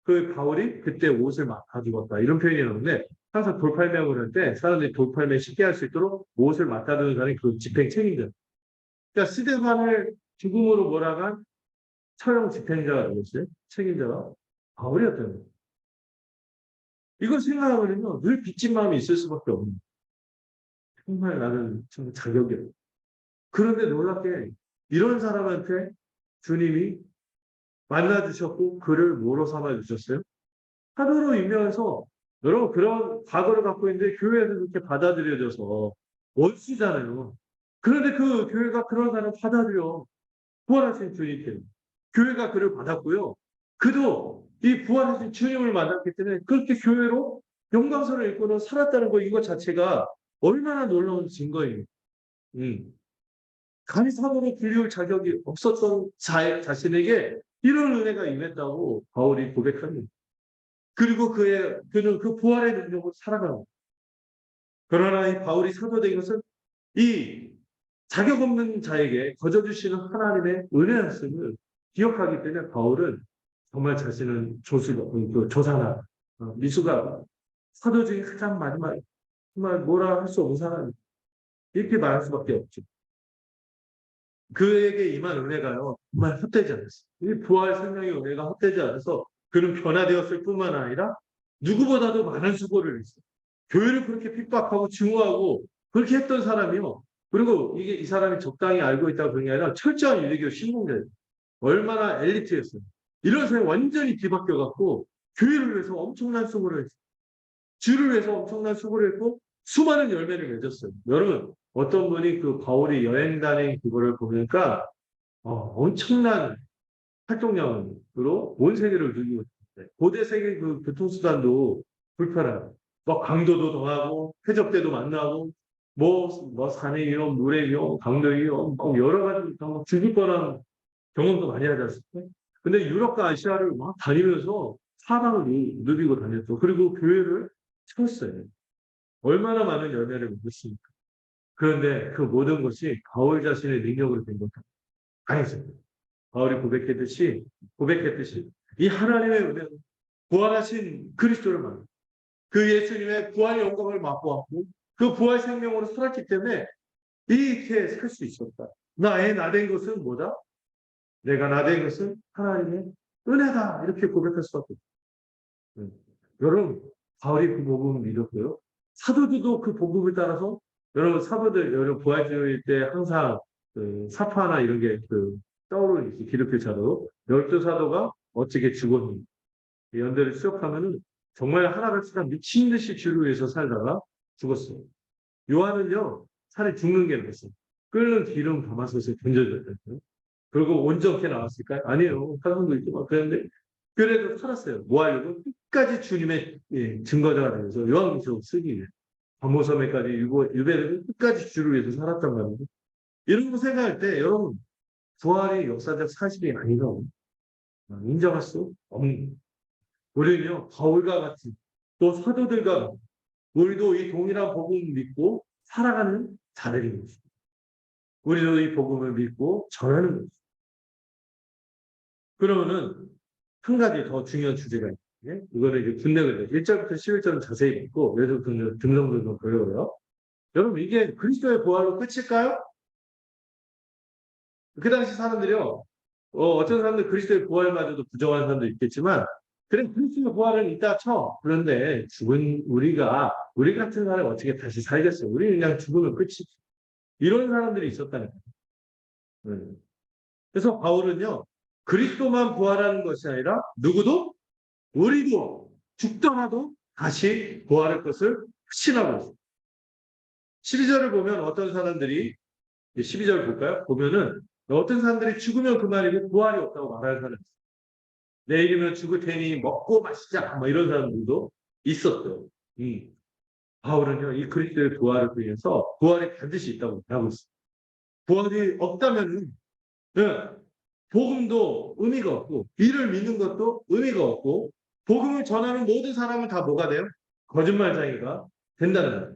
[SPEAKER 1] 그 바울이 그때 옷을 막 가져갔다. 이런 표현이 나오는데 항상 돌팔매형을 할 때 사람들이 돌팔매 쉽게 할 수 있도록 옷을 맡아 두는 사람이 그 집행 책임자. 그러니까 스데반을 죽음으로 몰아간 처형 집행자가 누구였어요? 책임자가 바울이었다는 거예요. 이걸 생각하면요 늘 빚진 마음이 있을 수밖에 없는. 정말 나는 좀 자격이 없어. 그런데 놀랍게 이런 사람한테 주님이 만나주셨고 그를 뭐로 삼아주셨어요? 사도로 임명해서 여러분 그런 과거를 갖고 있는데 교회에서 그렇게 받아들여져서 원수잖아요. 그런데 그 교회가 그런 사람을 받아들여. 부활하신 주님께. 교회가 그를 받았고요. 그도 이 부활하신 주님을 만났기 때문에 그렇게 교회로 영광스러운 일꾼으로 살았다는 거 이것 자체가 얼마나 놀라운 증거예요. 감히 사도로 불리울 자격이 없었던 자신에게 이런 은혜가 임했다고 바울이 고백합니다. 그리고 그는 그 부활의 능력으로 살아가고. 그러나 이 바울이 사도된 것은 이 자격 없는 자에게 거저주시는 하나님의 은혜였음을 기억하기 때문에 바울은 정말 자신은 조사나 미수가 사도 중에 가장 마지막 정말 뭐라 할 수 없는 사람이 이렇게 말할 수밖에 없죠. 그에게 임한 은혜가요 정말 헛되지 않았어요. 이 부활 생명의 은혜가 헛되지 않아서 그는 변화되었을 뿐만 아니라 누구보다도 많은 수고를 했어요. 교회를 그렇게 핍박하고 증오하고 그렇게 했던 사람이요. 그리고 이게 이 사람이 적당히 알고 있다고 그런 게 아니라 철저한 유대교 신봉자예요. 얼마나 엘리트였어요. 이런 사람이 완전히 뒤바뀌어갖고 교회를 위해서 엄청난 수고를 했어요. 주를 위해서 엄청난 수고를 했고 수많은 열매를 맺었어요. 여러분 어떤 분이 그 바울이 여행 다닌 그거를 보니까 엄청난 활동량으로 온 세계를 누비고 있어요. 고대 세계 그 교통수단도 불편하고 막 강도도 더하고 해적대도 만나고 뭐 산에 위험, 물에 위험, 강도 위험, 뭐 여러 가지 죽을 뻔한 경험도 많이 하지 않습니까? 근데 유럽과 아시아를 막 다니면서 사방을 누비고 다녔죠. 그리고 교회를 세웠어요. 얼마나 많은 열매를 맺었습니까? 그런데 그 모든 것이 바울 자신의 능력으로 된 것도 아니었습니다. 바울이 고백했듯이 이 하나님의 은혜는 부활하신 그리스도를 만 그 예수님의 부활의 영광을 맛보았고 그 부활 생명으로 살았기 때문에 이렇게 살 수 있었다. 나된 것은 뭐다? 내가 나된 것은 하나님의 은혜다. 이렇게 고백할 수밖에 없어요. 여러분, 바울이 그 복음을 믿었고요. 사도들도 그 복음을 따라서 여러분 사도들 여러분 부활주의 때 항상 그 사파나 이런 게 그 떠오르는 기독교 사도 12사도가 어떻게 죽었는지 연대를 수역하면은 정말 하나같이 다 미친 듯이 주를 위해서 살다가 죽었어요. 요한은요 살이 죽는 게 나았어요. 끓는 기름 담아서서 던져졌거든요. 그리고 온전케 나왔을까요? 아니에요. 사람도 있고 막 그랬는데 그래도 살았어요. 뭐 하려고? 끝까지 주님의 증거자가 되면서 요한계시록 쓰기 위해 감모섬에까지 유배되고 끝까지 주를 위해서 살았단 말이에요. 이런 거 생각할 때 여러분 부활의 역사적 사실이 아니라고 인정할 수 없는 우리는요 바울과 같이 또 사도들과 같이 우리도 이 동일한 복음을 믿고 살아가는 자들인 것입니다. 우리도 이 복음을 믿고 전하는 것입니다. 그러면은 한 가지 더 중요한 주제가 있는데 이거는 이제 군대거든요. 1절부터 11절은 자세히 믿고 외도 등등등 좀 보여요. 여러분 이게 그리스도의 부활로 끝일까요? 그 당시 사람들이요. 어떤 사람들 그리스도의 부활마저도 부정하는 사람도 있겠지만 그래 그리스도의 부활은 있다 쳐. 그런데 죽은 우리 같은 사람이 어떻게 다시 살겠어요? 우리는 그냥 죽으면 끝이지. 이런 사람들이 있었다는 거예요. 그래서 바울은요. 그리스도만 부활하는 것이 아니라 누구도 우리도 죽더라도 다시 부활할 것을 확신하고 있습니다. 12절을 보면 어떤 사람들이 12절 볼까요? 보면은 어떤 사람들이 죽으면 그만이고 부활이 없다고 말하는 사람이 있어요. 내일이면 죽을 테니 먹고 마시자 뭐 이런 사람들도 있었어요. 바울은요 이 그리스도의 부활을 위해서 부활이 반드시 있다고 하고 있습니다. 부활이 없다면은 복음도 의미가 없고 이를 믿는 것도 의미가 없고 복음을 전하는 모든 사람은 다 뭐가 돼요? 거짓말쟁이가 된다는 거예요.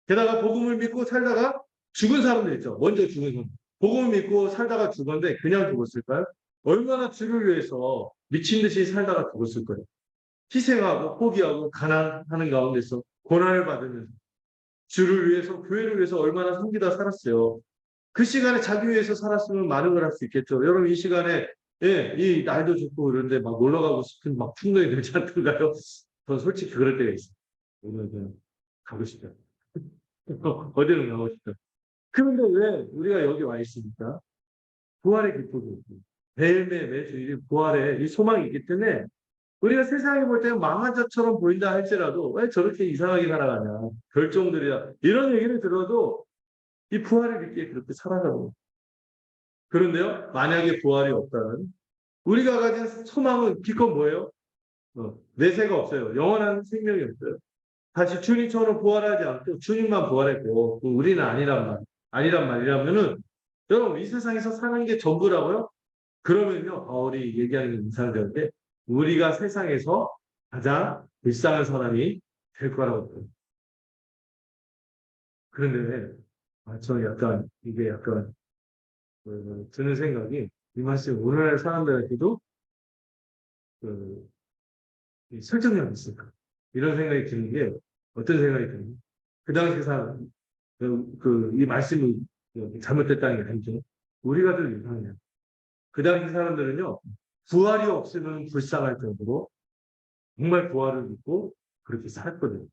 [SPEAKER 1] 게다가 복음을 믿고 살다가 죽은 사람들 있죠. 먼저 죽은 사람. 복음을 믿고 살다가 죽었는데 그냥 죽었을까요? 얼마나 주를 위해서 미친 듯이 살다가 죽었을 거예요. 희생하고 포기하고 가난하는 가운데서 고난을 받으면서 주를 위해서 교회를 위해서 얼마나 섬기다 살았어요. 그 시간에 자기 위해서 살았으면 많은 걸 할 수 있겠죠. 여러분 이 시간에 이 날도 좋고 그런데 막 놀러 가고 싶은 막 충동이 들지 않던가요? 전 솔직히 그럴 때가 있어요. 오늘 그냥 가고 싶다. 어디로 가고 싶다. 그런데 왜 우리가 여기 와 있습니까? 부활의 기쁨이 있고 매일매일 매주일 부활에 이 소망이 있기 때문에 우리가 세상에 볼 때는 망한 자처럼 보인다 할지라도 왜 저렇게 이상하게 살아가냐 결정들이야 이런 얘기를 들어도 이 부활을 믿기에 그렇게 살아가고 그런데요 만약에 부활이 없다면 우리가 가진 소망은 기껏 뭐예요? 내세가 없어요. 영원한 생명이 없어요. 다시 주님처럼 부활하지 않고 주님만 부활했고 우리는 아니란 말이라면은 여러분 이 세상에서 사는 게 전부라고요? 그러면요 바울이 얘기하는 이상들한테 우리가 세상에서 가장 불쌍한 사람이 될 거라고 해요. 그런데 저는 약간 이게 약간 드는 생각이 이 말씀 오늘날 사람들한테도 설득력이 있을까 이런 생각이 드는 게 어떤 생각이 드는 그 당시 사람 이 말씀이 잘못됐다는 게 아니죠. 우리가 더 이상해요. 그 당시 사람들은요 부활이 없으면 불쌍할 정도로 정말 부활을 믿고 그렇게 살았거든요.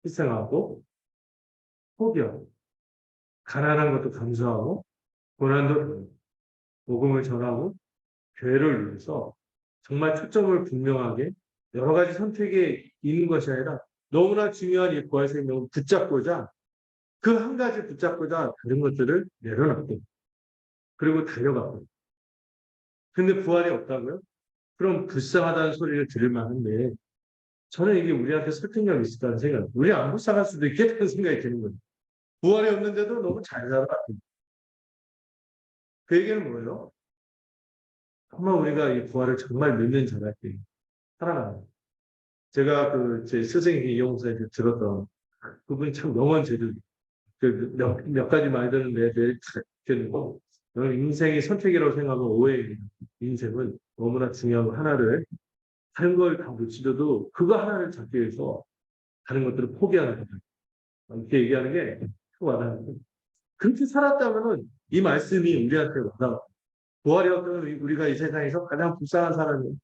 [SPEAKER 1] 희생하고 포기하고 가난한 것도 감수하고 고난도 당하고, 복음을 전하고 교회를 위해서 정말 초점을 분명하게 여러 가지 선택에 있는 것이 아니라 너무나 중요한 이 부활 생명을 붙잡고자 그 한 가지 붙잡고자 다른 것들을 내려놨고 그리고 달려갔고 근데 부활이 없다고요? 그럼 불쌍하다는 소리를 들을 만한데 저는 이게 우리한테 설득력이 있을까라는 생각, 우리 안 불쌍할 수도 있겠다는 생각이 드는 거예요. 부활이 없는데도 너무 잘 살아. 그 얘기는 뭐예요? 정말 우리가 이 부활을 정말 믿는 자랄 때 살아나요. 제가 그 제 스승님 이용사에서 들었던 그분이 참 명언 제도 몇 가지 많이 듣는데 매일 듣는 거 저는 인생이 선택이라고 생각하면 오해예요. 인생은 너무나 중요한 거 하나를 다른 걸 다 놓치더라도 그거 하나를 잡기 위해서 다른 것들을 포기하는 거죠. 이렇게 얘기하는 게 와닿는 그렇게 살았다면은 이 말씀이 우리한테 와닿아. 부활이 없다면 우리가 이 세상에서 가장 불쌍한 사람이에요.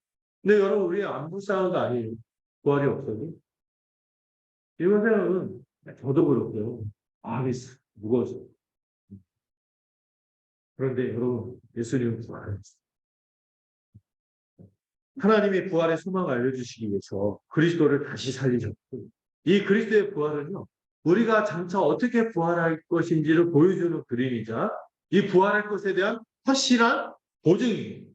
[SPEAKER 1] 근데 여러분 우리 안 불쌍한 거 아니에요. 부활이 없어도. 이런 생각은 저도 그렇고요. 마음이 무거워서. 그런데 여러분 예수님은 부활했어요. 하나님이 부활의 소망을 알려주시기 위해서 그리스도를 다시 살리셨고 이 그리스도의 부활은요. 우리가 장차 어떻게 부활할 것인지를 보여주는 그림이자 이 부활할 것에 대한 확실한 보증이에요.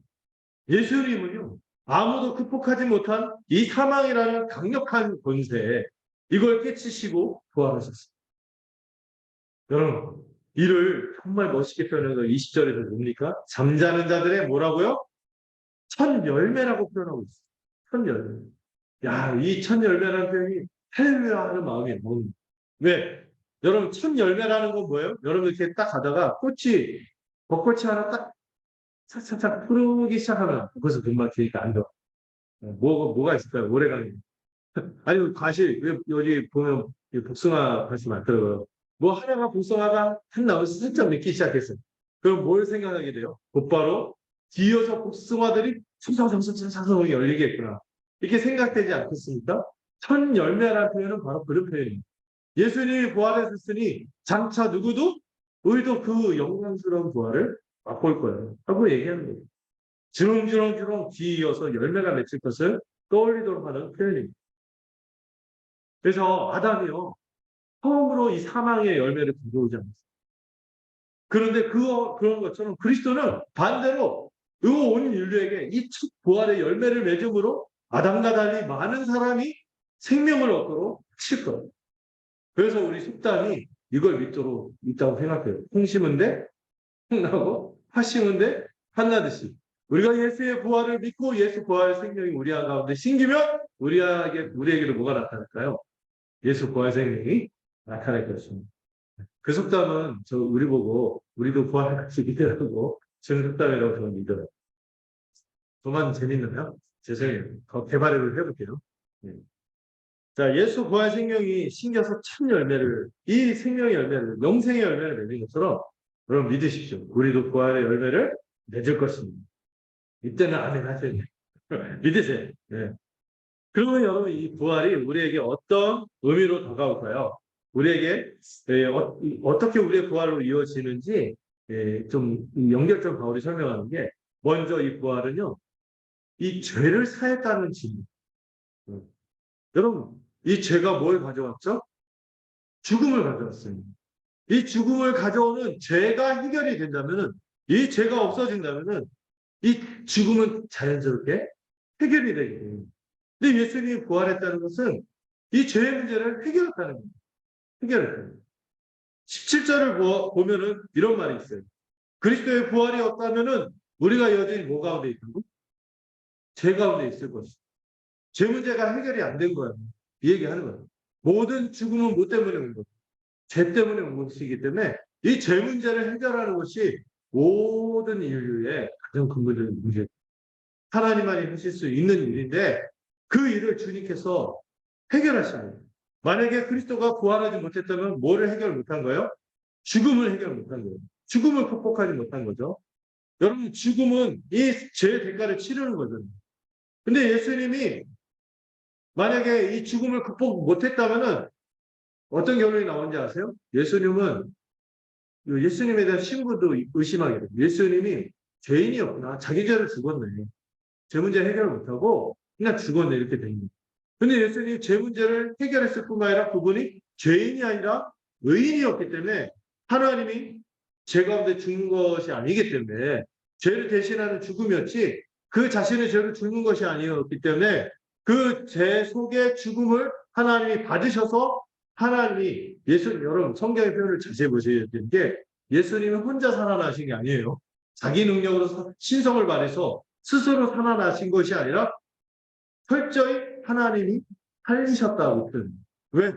[SPEAKER 1] 예수님은요. 아무도 극복하지 못한 이 사망이라는 강력한 권세 이걸 깨치시고 부활하셨어요. 여러분 이를 정말 멋있게 표현해서 20절에서 뭡니까? 잠자는 자들의 뭐라고요? 첫 열매라고 표현하고 있어요. 첫 열매. 야, 이 첫 열매라는 표현이 할렐루야 하는 마음이 뭡니까? 왜? 여러분 첫 열매라는 건 뭐예요? 여러분 이렇게 딱 가다가 벚꽃이 하나 딱 착착착 푸르기 시작하면 그것은 금방 되니까 안 돼. 뭐가 있을까요? 오래가는. 아니, 과실, 여기 보면 복숭아 과실 많더라고요. 뭐 하나가 복숭아가 한 나무에서 살짝 맺기 시작했어요. 그럼 뭘 생각하게 돼요? 곧바로 뒤어서 복숭아들이 청청청청청청 열리겠구나. 이렇게 생각되지 않겠습니까? 첫 열매라는 표현은 바로 그런 표현입니다. 예수님이 부활했으니 장차 누구도 우리도 그 영광스러운 부활을 맛볼 거예요. 하고 얘기하는 거예요. 주렁주렁주렁 뒤이어서 열매가 맺힐 것을 떠올리도록 하는 표현입니다. 그래서 아담이요. 처음으로 이 사망의 열매를 가져오지 않았어요. 그런데 그런 것처럼 그리스도는 반대로 온 인류에게 이 첫 부활의 열매를 맺음으로 아담과 달리 많은 사람이 생명을 얻도록 하실 거예요. 그래서 우리 속담이 이걸 믿도록 있다고 생각해요. 콩 심은데 콩 나고 팥 심은데 팥 나듯이. 우리가 예수의 부활을 믿고 예수 부활의 생명이 우리 가운데 심기면 우리에게도 뭐가 나타날까요? 예수 부활 생명이 나타날 것입니다. 그 속담은 우리 보고 우리도 부활할 같이 믿으라고 저는 속담이라고 저는 믿어요. 저만 재밌나요? 죄송해요. 더 개발을 해볼게요. 네. 자, 예수 부활 생명이 심겨서 참 열매를, 이 생명의 열매를, 영생의 열매를 맺는 것처럼 여러분 믿으십시오. 우리도 부활의 열매를 맺을 것입니다. 이때는 아멘 하셔야 돼요. 믿으세요. 네. 그러면 여러분 이 부활이 우리에게 어떤 의미로 다가올까요? 우리에게 어떻게 우리의 부활로 이어지는지 좀 연결점 바울이 설명하는 게 먼저 이 부활은요. 이 죄를 사했다는 진리. 여러분 이 죄가 뭘 가져왔죠? 죽음을 가져왔습니다. 이 죽음을 가져오는 죄가 해결이 된다면은 이 죄가 없어진다면은 이 죽음은 자연스럽게 해결이 되게 됩니다. 근데 예수님이 부활했다는 것은 이 죄의 문제를 해결했다는 겁니다. 해결했다는 17절을 보면은 이런 말이 있어요. 그리스도의 부활이 없다면은 우리가 여전히 뭐 가운데 있다고? 죄 가운데 있을 것이다. 죄 문제가 해결이 안 된 거예요. 이 얘기하는 거예요. 모든 죽음은 뭐 때문에 온 거예요? 죄 때문에 온 것이기 때문에 이 죄 문제를 해결하는 것이 모든 인류의 가장 근본적인 문제예요. 하나님만이 하실 수 있는 일인데 그 일을 주님께서 해결하십니다. 만약에 그리스도가 부활하지 못했다면 뭐를 해결 못한 거예요? 죽음을 해결 못한 거예요. 죽음을 극복하지 못한 거죠. 여러분 죽음은 이 죄의 대가를 치르는 거잖아요. 근데 예수님이 만약에 이 죽음을 극복 못했다면 어떤 결론이 나오는지 아세요? 예수님은 예수님에 대한 신분도 의심하게 됩니다. 예수님이 죄인이었구나. 자기 죄를 죽었네. 죄 문제 해결을 못하고 그냥 죽었네. 이렇게 됩니다. 근데 예수님이 죄 문제를 해결했을 뿐만 아니라 그분이 죄인이 아니라 의인이었기 때문에 하나님이 죄 가운데 죽는 것이 아니기 때문에 죄를 대신하는 죽음이었지 그 자신의 죄를 죽는 것이 아니었기 때문에 그 죄 속의 죽음을 하나님이 받으셔서 하나님이 여러분 성경의 표현을 자세히 보셔야 되는 게 예수님은 혼자 살아나신 게 아니에요. 자기 능력으로 신성을 발해서 스스로 살아나신 것이 아니라 철저히 하나님이 살리셨다고 표현합니다. 왜?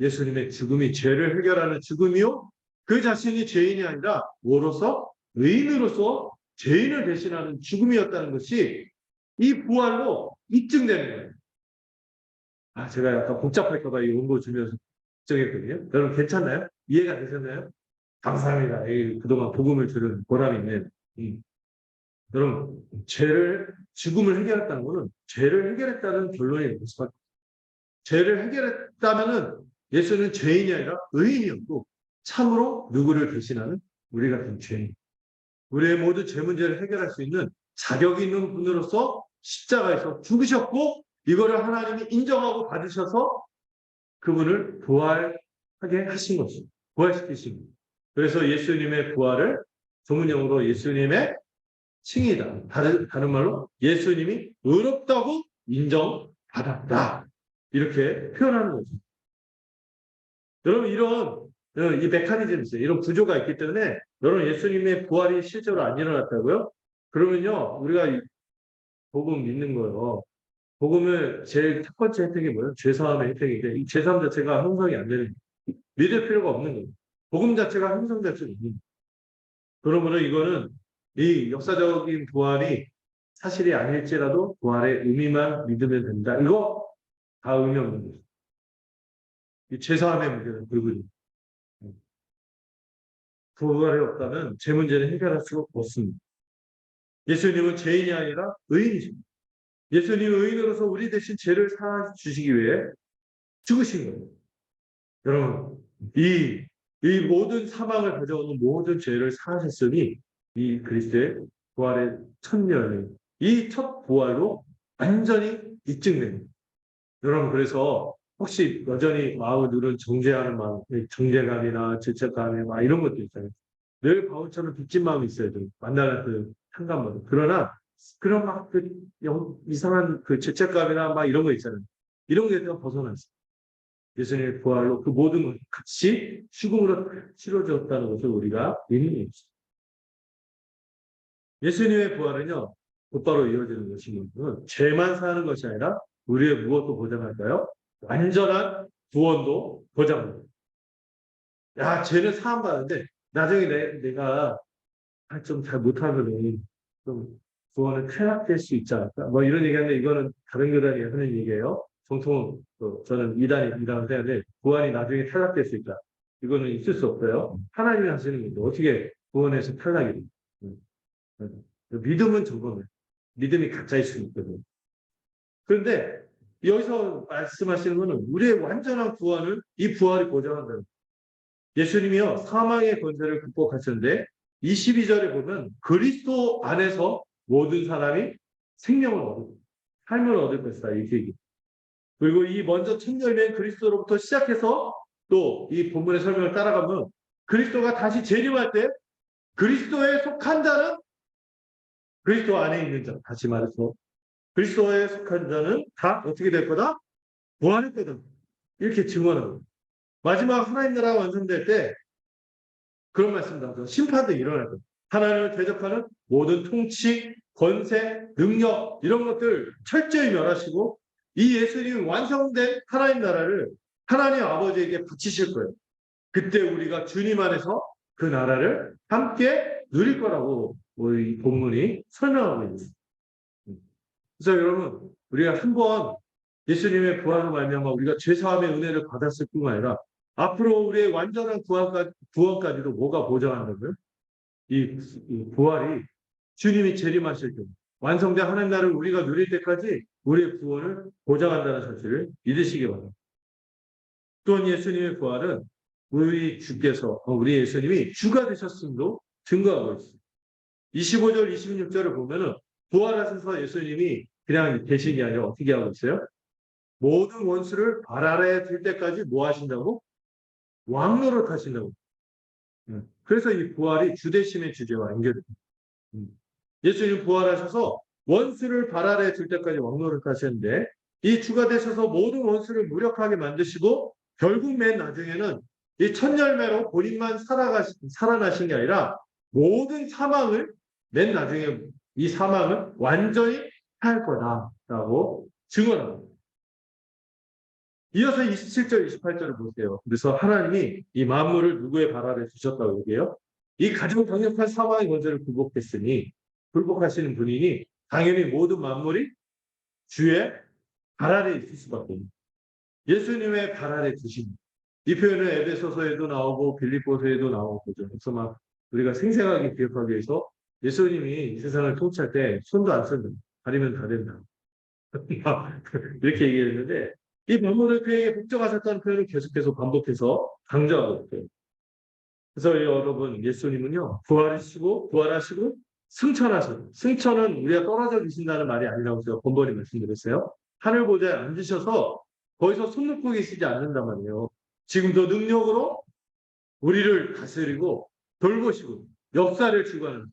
[SPEAKER 1] 예수님의 죽음이 죄를 해결하는 죽음이요. 그 자신이 죄인이 아니라 뭐로서? 의인으로서 죄인을 대신하는 죽음이었다는 것이 이 부활로 입증되는 거예요. 제가 약간 복잡할까봐 이 원고 주면서 걱정했거든요. 여러분 괜찮나요? 이해가 되셨나요? 감사합니다. 그동안 복음을 들은 보람이 있는. 여러분, 죽음을 해결했다는 것은 죄를 해결했다는 결론이 될 수밖에 없어요. 죄를 해결했다면은 예수는 죄인이 아니라 의인이었고, 참으로 누구를 대신하는 우리 같은 죄인. 우리의 모든 죄 문제를 해결할 수 있는 자격이 있는 분으로서 십자가에서 죽으셨고, 이거를 하나님이 인정하고 받으셔서 그분을 부활하게 하신 것입니다. 부활시키신 겁니다. 그래서 예수님의 부활을 전문용어로 예수님의 칭의다. 다른 말로 예수님이 의롭다고 인정받았다. 이렇게 표현하는 거죠. 여러분 이 메커니즘이 있어요. 이런 구조가 있기 때문에 여러분 예수님의 부활이 실제로 안 일어났다고요? 그러면요 우리가 복음 믿는 거예요. 복음을 제일 첫 번째 혜택이 뭐예요? 죄사함의 혜택인데 이 죄사함 자체가 형성이 안 되는 거예요. 믿을 필요가 없는 거예요. 복음 자체가 형성될 수 있는 거예요. 그러므로 이거는 이 역사적인 부활이 사실이 아닐지라도 부활의 의미만 믿으면 된다. 이거 다 의미 없는 거죠. 이 죄사함의 문제는 그리고 부활이 없다면 죄 문제는 해결할 수가 없습니다. 예수님은 죄인이 아니라 의인이십니다. 예수님은 의인으로서 우리 대신 죄를 사주시기 위해 죽으신 거예요. 여러분, 이 모든 사망을 가져오는 모든 죄를 사하셨으니 이 그리스도의 부활의 첫 열매, 이 첫 부활로 완전히 입증됩니다. 여러분, 그래서 혹시 여전히 마음을 누른 정죄하는 마음, 정죄감이나 죄책감이나 막 이런 것도 있잖아요. 늘 바울처럼 빚진 마음이 있어야 돼요. 만나는 그 한간마다. 그러나 그런 막 이상한 그 죄책감이나 막 이런 거 있잖아요. 이런 거에 대해서 벗어났어요. 예수님의 부활로 그 모든 것 같이 죽음으로 치러졌다는 것을 우리가 믿는 것입니다. 예수님의 부활은요, 곧바로 이어지는 것이면 죄만 사는 것이 아니라 우리의 무엇도 보장할까요? 완전한 구원도 보장합니다. 죄는 사함받는데 나중에 내가 좀 잘 못하면 좀 구원은 퇴락될 수 있지 않을까? 뭐 이런 얘기하는데 이거는 다른 교단이 하는 얘기예요. 보통 저는 이단이라고 생각하는데 구원이 나중에 탈락될 수 있다. 이거는 있을 수 없어요. 하나님이 하시는 건데 어떻게 구원에서 탈락이 돼? 믿음은 저거는 믿음이 가짜일 수 있거든요. 그런데 여기서 말씀하시는 것은 우리의 완전한 구원을 이 부활이 보장한다. 예수님이요 사망의 권세를 극복하셨는데 22절에 보면 그리스도 안에서 모든 사람이 생명을 얻고 삶을 얻을 것이다 이렇게 얘기해요. 그리고 이 먼저 첫 열매인 그리스도로부터 시작해서 또 이 본문의 설명을 따라가면 그리스도가 다시 재림할 때 그리스도에 속한 자는 그리스도 안에 있는 자, 다시 말해서 그리스도에 속한 자는 다 어떻게 될 거다? 부활할 거다. 이렇게 증언하고 마지막 하나님 나라가 완성될 때 그런 말씀도 하죠. 심판도 일어날 거다. 하나님을 대적하는 모든 통치, 권세, 능력 이런 것들 철저히 멸하시고 이 예수님이 완성된 하나님 나라를 하나님 아버지에게 바치실 거예요. 그때 우리가 주님 안에서 그 나라를 함께 누릴 거라고 이 본문이 설명하고 있습니다. 그래서 여러분 우리가 한번 예수님의 부활로 말미암아 우리가 죄사함의 은혜를 받았을 뿐만 아니라 앞으로 우리의 완전한 구원까지도 뭐가 보장한다고요? 이 부활이 주님이 재림하실 때 완성된 하나님 나라를 우리가 누릴 때까지 우리의 구원을 보장한다는 사실을 믿으시기 바랍니다. 또한 예수님의 부활은 우리 주께서, 우리 예수님이 주가 되셨음도 증거하고 있어요. 25절, 26절을 보면은 부활하셔서 예수님이 그냥 계신 게 아니라 어떻게 하고 있어요? 모든 원수를 발 아래에 들 때까지 뭐 하신다고? 왕노릇 하신다고. 그래서 이 부활이 주대심의 주제와 연결됩니다. 예수님 부활하셔서 원수를 발 아래에 들 때까지 왕노릇 하셨는데 이 주가 되셔서 모든 원수를 무력하게 만드시고 결국 맨 나중에는 이 첫 열매로 본인만 살아나신 게 아니라 모든 사망을 맨 나중에 이 사망을 완전히 할 거다라고 증언합니다. 이어서 27절, 28절을 보세요. 그래서 하나님이 이 만물을 누구의 발 아래 두셨다고 얘기해요? 이 가장 강력한 사망의 권세를 굴복하시는 분이니 당연히 모든 만물이 주의 발 아래 있을 수밖에 없습니다. 예수님의 발 아래 두신 이 표현은 에베소서에도 나오고 빌립보서에도 나오고 그래서 막 우리가 생생하게 기억하기 위해서 예수님이 이 세상을 통치할 때 손도 안 썼는데 가리면 다 된다. 이렇게 얘기했는데 이 만물을 그에게 복종하셨다는 표현을 계속해서 반복해서 강조하고 있어요. 그래서 여러분 예수님은요 부활하시고 승천하셔. 승천은 우리가 떨어져 계신다는 말이 아니라고 제가 번번이 말씀드렸어요. 하늘 보좌에 앉으셔서 거기서 손 놓고 계시지 않는단 말이에요. 지금도 능력으로 우리를 다스리고 돌보시고 역사를 주관하는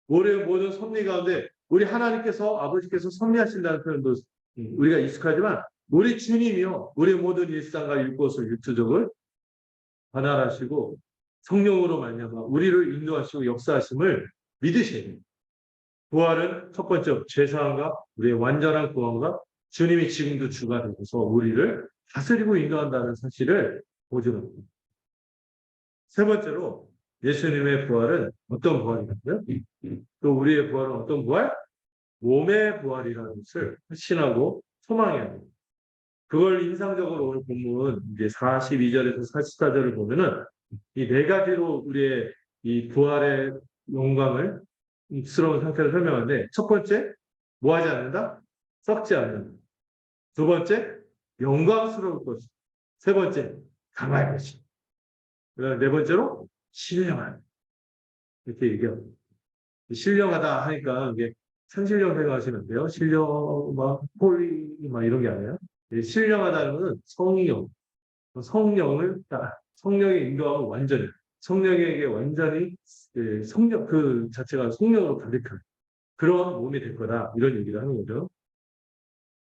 [SPEAKER 1] 우리의 모든 섭리 가운데 우리 하나님께서 아버지께서 섭리하신다는 표현도 우리가 익숙하지만 우리 주님이요 우리 모든 일상과 일것을 유투적을 관할하시고 성령으로 말미암아 우리를 인도하시고 역사하심을 믿으셔야 됩니다. 부활은 첫 번째 죄사함과 우리의 완전한 구원과 주님이 지금도 주가 되셔서 우리를 다스리고 인도한다는 사실을 보증합니다. 세 번째로 예수님의 부활은 어떤 부활이냐고요? 또 우리의 부활은 어떤 부활? 몸의 부활이라는 것을 확신하고 소망해야 합니다. 그걸 인상적으로 오늘 본문 이제 42절에서 44절을 보면은 이 네 가지로 우리의 이 부활의 영광을 스러운 상태를 설명하는데 첫 번째 뭐 하지 않는다? 썩지 않는다. 두 번째 영광스러울 것이다. 세 번째 강할 것이다. 그다음 네 번째로 신령한 이렇게 얘기합니다. 신령하다 하니까 이게 산신령 생각하시면 안 돼요. 신령 막 홀리 막 이런 게 아니라 신령하다는 것은 성령의 인도하고 완전히 성령에게 완전히 성령 그 자체가 성령으로 가득한 그런 몸이 될 거다 이런 얘기를 하는 거죠.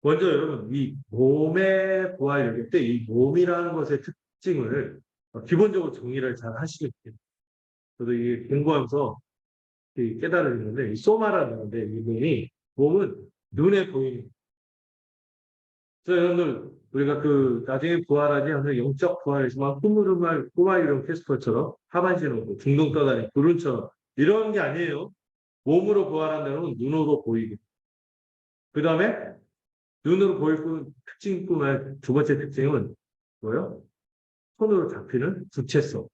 [SPEAKER 1] 먼저 여러분 이 몸의 부활 얘기할 때 이 몸이라는 것의 특징을 기본적으로 정의를 잘 하시게 돼요. 저도 이게 공부하면서 깨달았는데 이 소마라는 건데 이 몸은 눈에 보이는. 그래서 여러분들 우리가 그 나중에 부활하지 않는 영적 부활이지만 흐물흐물 꼬마 이런 캐스퍼처럼 하반신 오고 둥둥 떠다니는 구름처럼 이런 게 아니에요. 몸으로 부활한다는 건 눈으로 보이게. 그 다음에 눈으로 보일 특징뿐만 두 번째 특징은 뭐예요? 손으로 잡히는 구체성.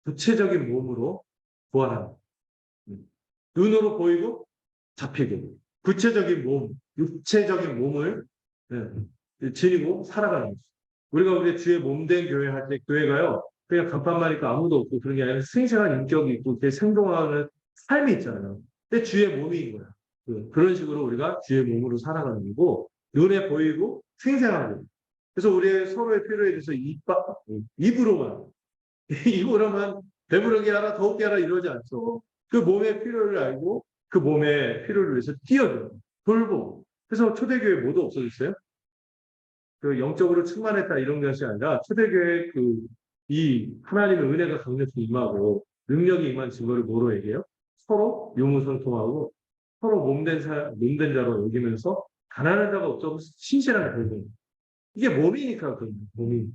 [SPEAKER 1] 구체적인 몸으로 부활합니다. 눈으로 보이고 잡히게. 구체적인 몸, 육체적인 몸을 지니고 살아가는 거죠. 우리가 우리 주의 몸된 교회 할 때 교회가요. 그냥 간판만 있고 아무도 없고 그런 게 아니라 생생한 인격이 있고 생동하는 삶이 있잖아요. 근데 주의 몸인 거야. 그런 식으로 우리가 주의 몸으로 살아가는 거고 눈에 보이고 생생하고 그래서 우리의 서로의 필요에 대해서 입으로만 입으로만 배부르게 하라 더욱게 하라 이러지 않죠. 그 몸의 필요를 알고 그 몸의 필요를 위해서 뛰어들어 돌보고 그래서 초대교회 모두 없어졌어요. 그 영적으로 충만했다 이런 것이 아니라 초대교회 이 하나님의 은혜가 강력히 임하고 능력이 임한 증거를 뭐로 얘기해요? 서로 유무상통하고 서로 몸된 자로 여기면서 가난한 자가 없어도 신실하게 살고 이게 몸이니까 그 몸이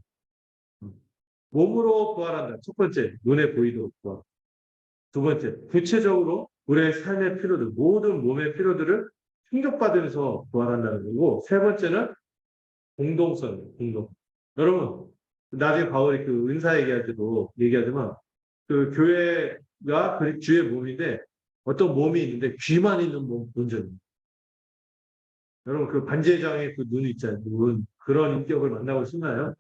[SPEAKER 1] 몸으로 부활한다. 첫 번째 눈에 보이도록 부활. 두 번째 구체적으로 우리의 삶의 필요들 모든 몸의 필요들을 충족받으면서 부활한다는 거고 세 번째는 공동성. 여러분 나중에 바울이 그 은사 얘기할 때도 얘기하지만 그 교회가 주의 몸인데 어떤 몸이 있는데 귀만 있는 몸 본 적입니다. 여러분 그 반제장의 그 눈 있잖아요. 눈 그런 인격을 만나고 싶나요?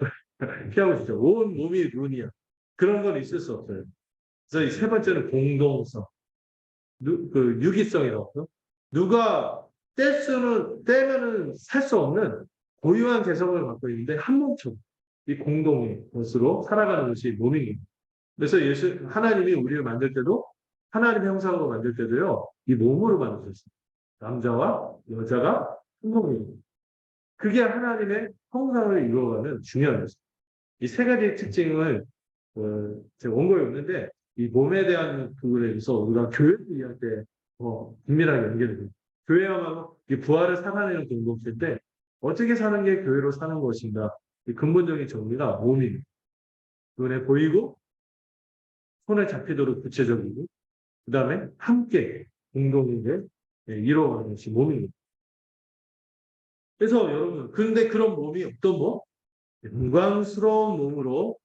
[SPEAKER 1] 피하고 싶죠. 온 몸이 눈이야. 그런 건 있을 수 없어요. 그래서 이 세 번째는 공동성, 그 유기성이라고. 누가 떼면은 살 수 없는 고유한 개성을 갖고 있는데 한 몸처럼 이 공동의 것으로 살아가는 것이 몸입니다. 그래서 하나님이 우리를 만들 때도 하나님의 형상으로 만들 때도요, 이 몸으로 만드셨어요. 남자와 여자가 한 몸이에요. 그게 하나님의 형상을 이루어가는 중요한 것입니다. 이 세 가지 특징을 제가 원고에 없는데 이 몸에 대한 부분에 대해서 우리가 교회를 이해할 때 긴밀하게 연결돼요. 교회야말로 이 부활을 살아내는 공동체인데 어떻게 사는 게 교회로 사는 것인가? 이 근본적인 정리가 몸입니다. 눈에 보이고 손에 잡히도록 구체적이고 그 다음에 함께 공동체 이루어가는 것이 몸입니다. 그래서 여러분 근데 그런 몸이 어떤 몸? 영광스러운 몸으로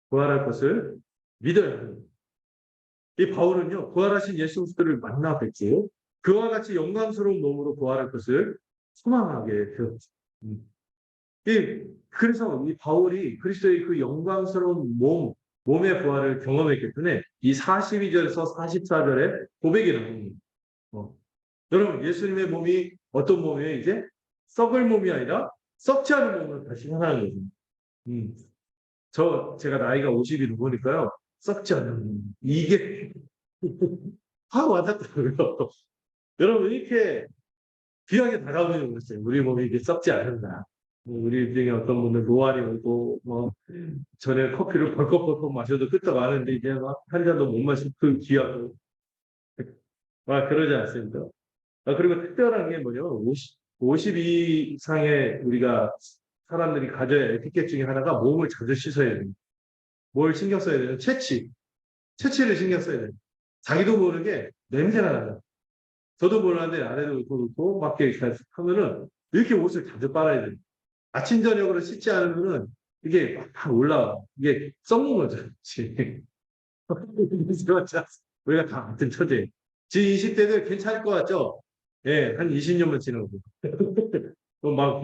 [SPEAKER 1] 부활할 것을 믿어야 합니다. 이 바울은요, 부활하신 예수 그리스도를 만나 뵙고 그와 같이 영광스러운 몸으로 부활할 것을 소망하게 되었죠. 그래서 이 바울이 그리스도의 그 영광스러운 몸의 부활을 경험했기 때문에 이 42절에서 44절에 고백이 나옵니다. 여러분, 예수님의 몸이 어떤 몸이에요? 이제 썩을 몸이 아니라 썩지 않은 몸으로 다시 향하는 거죠. 제가 나이가 50이 넘으니까요, 썩지 않는 몸. 이게 확 와닿더라고요. 여러분, 이렇게 귀하게 다가오는 거였어요. 우리 몸이 이게 썩지 않는다. 우리 중에 어떤 분은 노안이 오고, 전에 커피를 벌컥벌컥 마셔도 끄떡하는데, 이제 막 한 잔도 못 마시고, 그 귀하고. 그러지 않습니까? 그리고 특별한 게 뭐냐면, 50 이상의 우리가 사람들이 가져야 할 에티켓 중에 하나가 몸을 자주 씻어야 됩니다. 뭘 신경 써야 되냐? 채취를 신경 써야 돼요. 자기도 모르게 냄새가 나요. 저도 몰랐는데 아내도 그렇고 밖에 하면은 이렇게 옷을 자주 빨아야 돼요. 아침 저녁으로 씻지 않으면은 이게 막 올라와. 이게 썩는 거죠. 우리가 다 같은 처제. 지금 20대들 괜찮을 것 같죠? 예, 한 20년만 지나고. 막,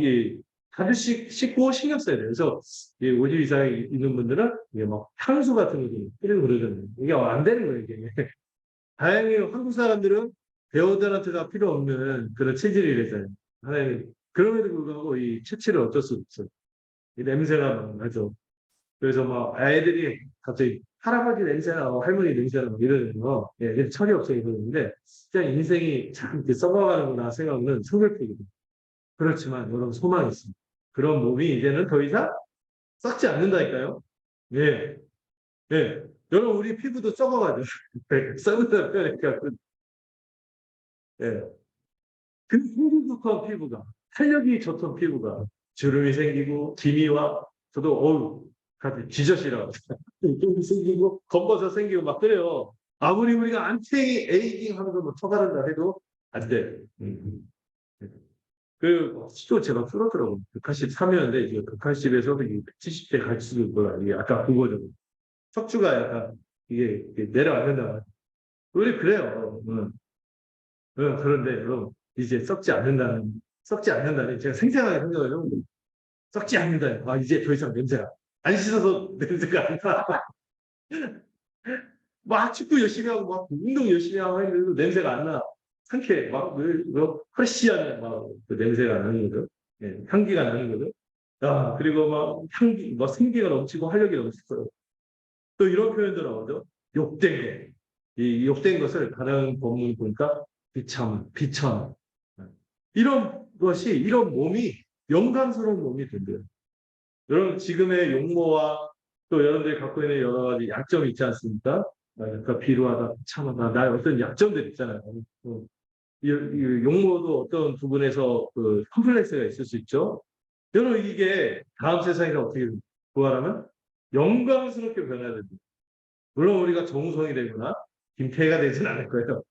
[SPEAKER 1] 자주 씻고 신경 써야 돼요. 그래서, 50 이상에 있는 분들은, 이게 막 향수 같은 거 좀 뿌리고 그러잖아요. 이게 안 되는 거예요, 이게. 다행히 한국 사람들은 배우들한테가 필요 없는 그런 체질이래잖아요. 하나님, 그럼에도 불구하고 이 채취를 어쩔 수 없어요. 이 냄새가 막 나죠. 그래서 막 아이들이 갑자기 할아버지 냄새나 할머니 냄새나 막 이러는 거, 철이 없어 이러는데, 그냥 인생이 참 이렇게 썩어가는구나 생각은 성글프거든요. 그렇지만 여러분 소망이 있습니다. 그런 몸이 이제는 더 이상 썩지 않는다니까요. 예, 예. 여러분 우리 피부도 썩어가죠. 썩는다 표현이니까. 예. 그 흉흉한 피부가, 탄력이 좋던 피부가 주름이 생기고 기미와 저도 같은 지저시라고 좀 생기고 검버섯 생기고 막 그래요. 아무리 우리가 안티 에이징 하면서 뭐 처바른다 해도 안 돼. 또 제가 풀었더라고요. 183이었는데, 이제 180에서 70대 갈 수도 있구나. 이게 아까 그거죠. 척추가 약간, 이게 내려앉는다. 우리 그래요. 그런데, 이제 썩지 않는다니, 제가 생생하게 생각을 해보면, 썩지 않는다. 이제 더 이상 냄새가. 안 씻어서 냄새가 안 나. 막 축구 열심히 하고, 막 운동 열심히 하고 했는데도 냄새가 안 나. 상쾌해. 프레시한, 그 냄새가 나는 거죠. 예, 향기가 나는 거죠. 그리고 생기가 넘치고 활력이 넘쳤어요. 또 이런 표현도 나오죠. 욕된 것. 이 욕된 것을 다른 본문 보니까 비천. 이런 몸이 영광스러운 몸이 된대요. 여러분, 지금의 용모와 또 여러분들이 갖고 있는 여러 가지 약점이 있지 않습니까? 그러니까 비루하다, 참하다, 나의 어떤 약점들 있잖아요. 이 용모도 어떤 부분에서 그 컴플렉스가 있을 수 있죠. 여러분, 이게 다음 세상에서 어떻게 부활하면 영광스럽게 변해야 됩니다. 물론 우리가 정우성이 되거나 김태희가 되지는 않을 거예요.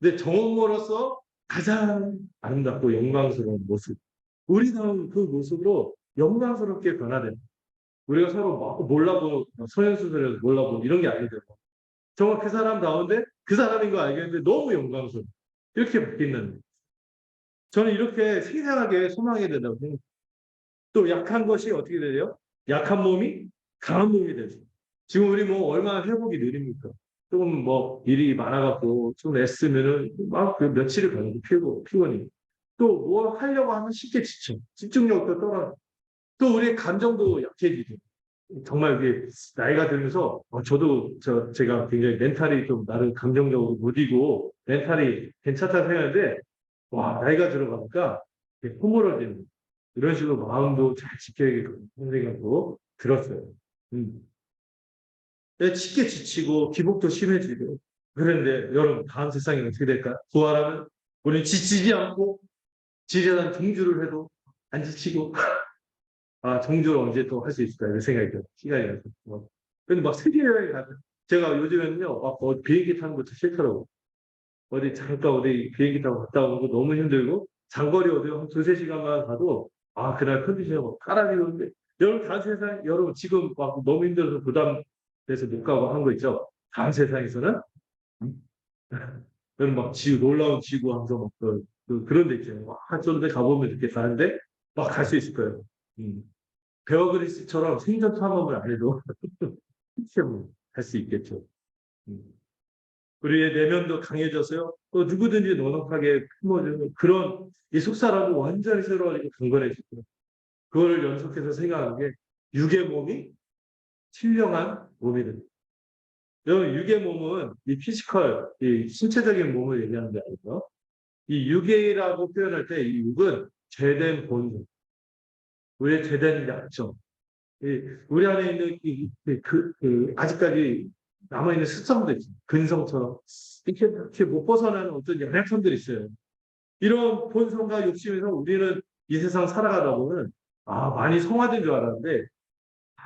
[SPEAKER 1] 근데 정우모로서 가장 아름답고 영광스러운 모습. 우리다운 그 모습으로 영광스럽게 변화됩니다. 우리가 서로 막 몰라보, 서현수들에서 몰라보 이런 게 아니죠. 정말 그 사람 가운데 그 사람인 거 알겠는데 너무 영광스러워. 이렇게 바뀌는. 저는 이렇게 생생하게 소망해야 된다고 생각해요. 또 약한 것이 어떻게 되죠? 약한 몸이 강한 몸이 되죠. 지금 우리 뭐 얼마나 회복이 느립니까? 조금 뭐 일이 많아갖고 좀 애쓰면은 막 그 며칠을 가지고 피곤이. 또 뭐 하려고 하면 쉽게 지쳐. 집중력도 떨어져. 또 우리의 감정도 약해지죠. 정말 이게 나이가 들면서 저도 제가 굉장히 멘탈이 좀 나를 감정적으로 무디고 멘탈이 괜찮다 생각하는데 와 나이가 들어가니까 허물어지는 이런 식으로 마음도 잘 지켜야겠다는 생각도 들었어요. 음. 쉽게 지치고 기복도 심해지고 그런데 여러분 다음 세상이 어떻게 될까? 부활하면 우리는 지치지 않고 지리산 종주를 해도 안 지치고 아 종주를 언제 또 할 수 있을까 이런 생각이 들어요. 시간이 나서 근데 막 세계 여행 가서 제가 요즘에는요 막 비행기 타는 것도 싫더라고. 어디 잠깐 어디 비행기 타고 갔다 오는 거 너무 힘들고 장거리 어디 한 두세 시간만 가도 아 그날 컨디션이 막 깔아지는데 여러분 다음 세상 여러분 지금 막 너무 힘들어서 부담돼서 못 가고 한 거 있죠. 다음 세상에서는 여러분 막 지구 놀라운 지구 하면서 막 그런 데 있잖아요. 막 저런 데 가보면 좋겠다 하는데 막 갈 수 있을 거예요. 베어 그리스처럼 생전 탐험을 안 해도 할 수 있겠죠. 음. 우리의 내면도 강해져서요. 또 누구든지 넉넉하게 품어주는 그런 이 속사람도 완전히 새로워지고 강건해지고 그거를 연속해서 생각하는 게 육의 몸이 신령한 몸이 됩니다. 여러분 육의 몸은 이 피지컬, 이 신체적인 몸을 얘기하는 게 아니고요. 이 육이라고 표현할 때 이 육은 죄된 본성, 우리의 죄된 약점, 우리 안에 있는 아직까지 남아있는 습성들, 근성처럼 이렇게 못 벗어나는 어떤 연약함들이 있어요. 이런 본성과 욕심에서 우리는 이 세상 살아가다 보면 많이 성화된 줄 알았는데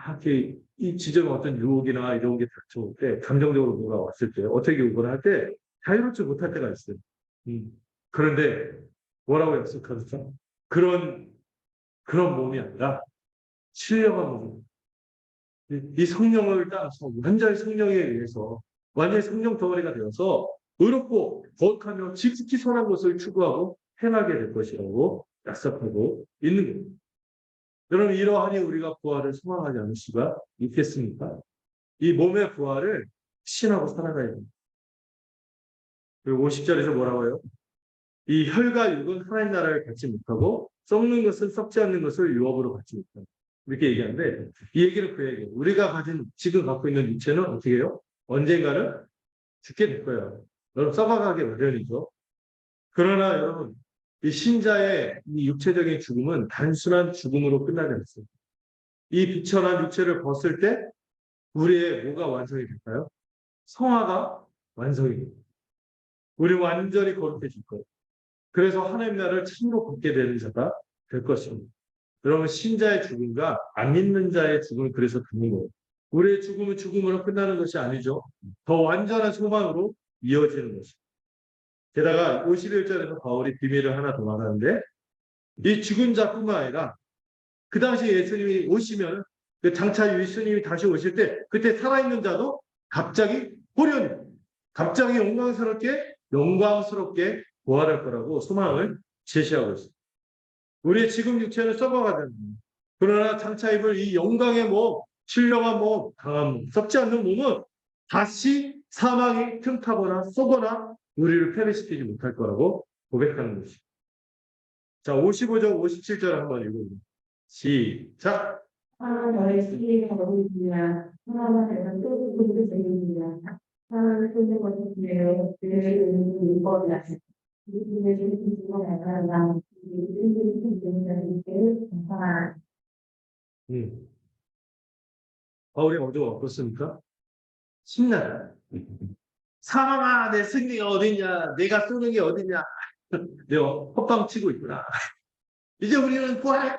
[SPEAKER 1] 이렇게 이 지점에 어떤 유혹이나 이런 게 닥쳐올 때 감정적으로 뭐가 왔을 때 어떻게 요구를 할 때 자유롭지 못할 때가 있어요. 음. 그런데 뭐라고 약속하셨죠? 그런 몸이 아니라 신령한 몸. 이 성령을 따라서 완전히 성령에 의해서 완전히 성령 덩어리가 되어서 의롭고 거룩하며 지극히 선한 것을 추구하고 행하게 될 것이라고 약속하고 있는 겁니다. 여러분 이러하니 우리가 부활을 소망하지 않을 수가 있겠습니까? 이 몸의 부활을 신하고 살아가야 됩니다. 그리고 50절에서 뭐라고 해요? 이 혈과 육은 하나님 나라를 갖지 못하고 썩는 것은 썩지 않는 것을 유업으로 갖지 못한다. 이렇게 얘기하는데 이 얘기는 그 얘기예요. 우리가 가진 지금 갖고 있는 육체는 어떻게 해요? 언젠가는 죽게 될 거예요. 여러분 썩어가게 마련이죠. 그러나 여러분 이 신자의 이 육체적인 죽음은 단순한 죽음으로 끝나지 않습니다. 이 비천한 육체를 벗을 때 우리의 뭐가 완성이 될까요? 성화가 완성이 됩니다. 우리 완전히 거룩해질 거예요. 그래서 하나님 나라를 참으로 받게 되는 자가 될 것입니다. 여러분 신자의 죽음과 안 믿는 자의 죽음을 그래서 듣는 거예요. 우리의 죽음은 죽음으로 끝나는 것이 아니죠. 더 완전한 소망으로 이어지는 것입니다. 게다가 51절에서 바울이 비밀을 하나 더 말하는데 이 죽은 자뿐만 아니라 그 당시 예수님이 오시면 그 장차 예수님이 다시 오실 때 그때 살아있는 자도 갑자기 호련 갑자기 영광스럽게 부활할 거라고 소망을 제시하고 있습니다. 우리의 지금 육체는 썩어가잖아요. 그러나 장차 입을 이 영광의 몸, 신령한 몸, 강한 몸, 썩지 않는 몸은 다시 사망이 틈타거나 쏘거나 우리를 패배시키지 못할 거라고 고백하는 것입니다. 자, 55절, 57절 한번 읽어보세요. 시작.
[SPEAKER 2] 하나님의 시기가 어디냐? 하나님의 또 그들을 세우느냐? 하나님의 손에 거두며 그들의 의를 입어라. 이들의 주님과 나가라. 이들의 주님을 감사하라.
[SPEAKER 1] 바울이 어디가 어떻습니까? 신나요. 사망아, 내 승리가 어디냐? 내가 쏘는 게 어디냐? 내가 헛방 치고 있구나. 이제 우리는 부활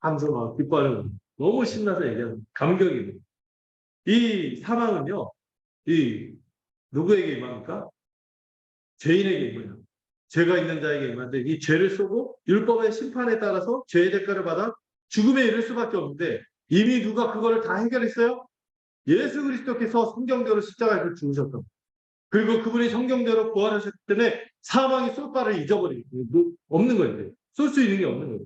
[SPEAKER 1] 하면서 막 기뻐하는 거예요. 너무 신나서 얘기하는 감격이에요. 이 사망은요, 이 누구에게 임합니까? 죄인에게 임해요. 죄가 있는 자에게 임하는데 이 죄를 쏘고 율법의 심판에 따라서 죄의 대가를 받아 죽음에 이를 수밖에 없는데 이미 누가 그거를 다 해결했어요? 예수 그리스도께서 성경대로 십자가에서 죽으셨던 그리고 그분이 성경대로 부활하셨기 때문에 사망이 쏠 바를 잊어버리고 없는 거예요. 쏠 수 있는 게 없는 거예요.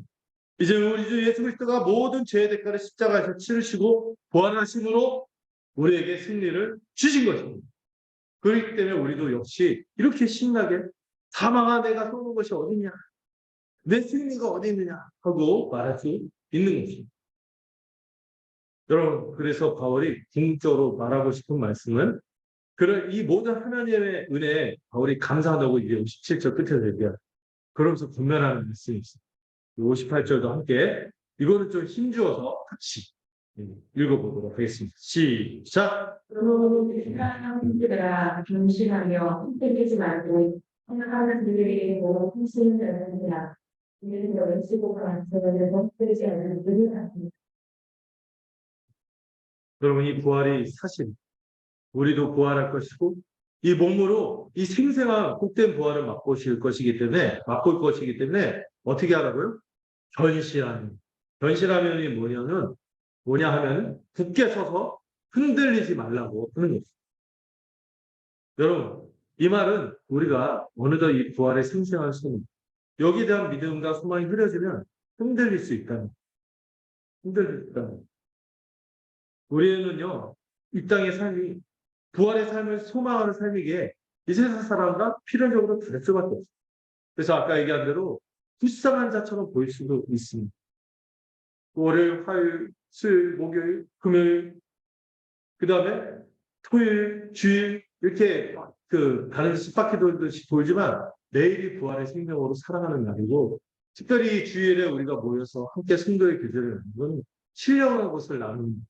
[SPEAKER 1] 이제 우리 주 예수 그리스도가 모든 죄의 대가를 십자가에서 치르시고 부활하심으로 우리에게 승리를 주신 것입니다. 그렇기 때문에 우리도 역시 이렇게 신나게 사망아 내가 쏘는 것이 어디냐? 내 승리가 어디 있느냐? 하고 말할 수 있는 것입니다. 여러분, 그래서 바울이 궁극적으로 말하고 싶은 말씀은 그런 이 모든 하나님의 은혜에 바울이 감사하다고 이제 57절 끝에서 얘기해요. 그러면서 분명하는 말씀이 있어요. 58절도 함께 이거는 좀 힘주어서 같이 읽어보도록 하겠습니다. 시작!
[SPEAKER 2] 그러므로 사람들아 경신하며 흠들리지 말고 생각하는 그들에게 모두 힘쓰는 자들이라 이들은 멸치고가 많으면 흠들리지 않는 그들 같습니다.
[SPEAKER 1] 여러분, 이 부활이 사실 우리도 부활할 것이고 이 몸으로 이 생생한 복된 부활을 맛보실 것이기 때문에 맛볼 것이기 때문에 어떻게 하라고요? 견실하면. 견실하면이 뭐냐 하면 굳게 서서 흔들리지 말라고 하는 거죠. 여러분, 이 말은 우리가 어느덧 이 부활의 생생한 소문, 여기에 대한 믿음과 소망이 흐려지면 흔들릴 수 있다는 거예요. 흔들릴 수 있다는 거예요. 우리는요, 이 땅의 삶이 부활의 삶을 소망하는 삶이기에 이 세상 사람과 필연적으로 다를 수밖에 없어요. 그래서 아까 얘기한 대로 불쌍한 자처럼 보일 수도 있습니다. 월요일, 화요일, 수요일, 목요일, 금요일, 그 다음에 토요일, 주일 이렇게 다른 쳇바퀴 돌듯이 돌지만 내일이 부활의 생명으로 살아가는 날이고 특별히 주일에 우리가 모여서 함께 성도의 교제를 하는 건 신령한 것을 나누는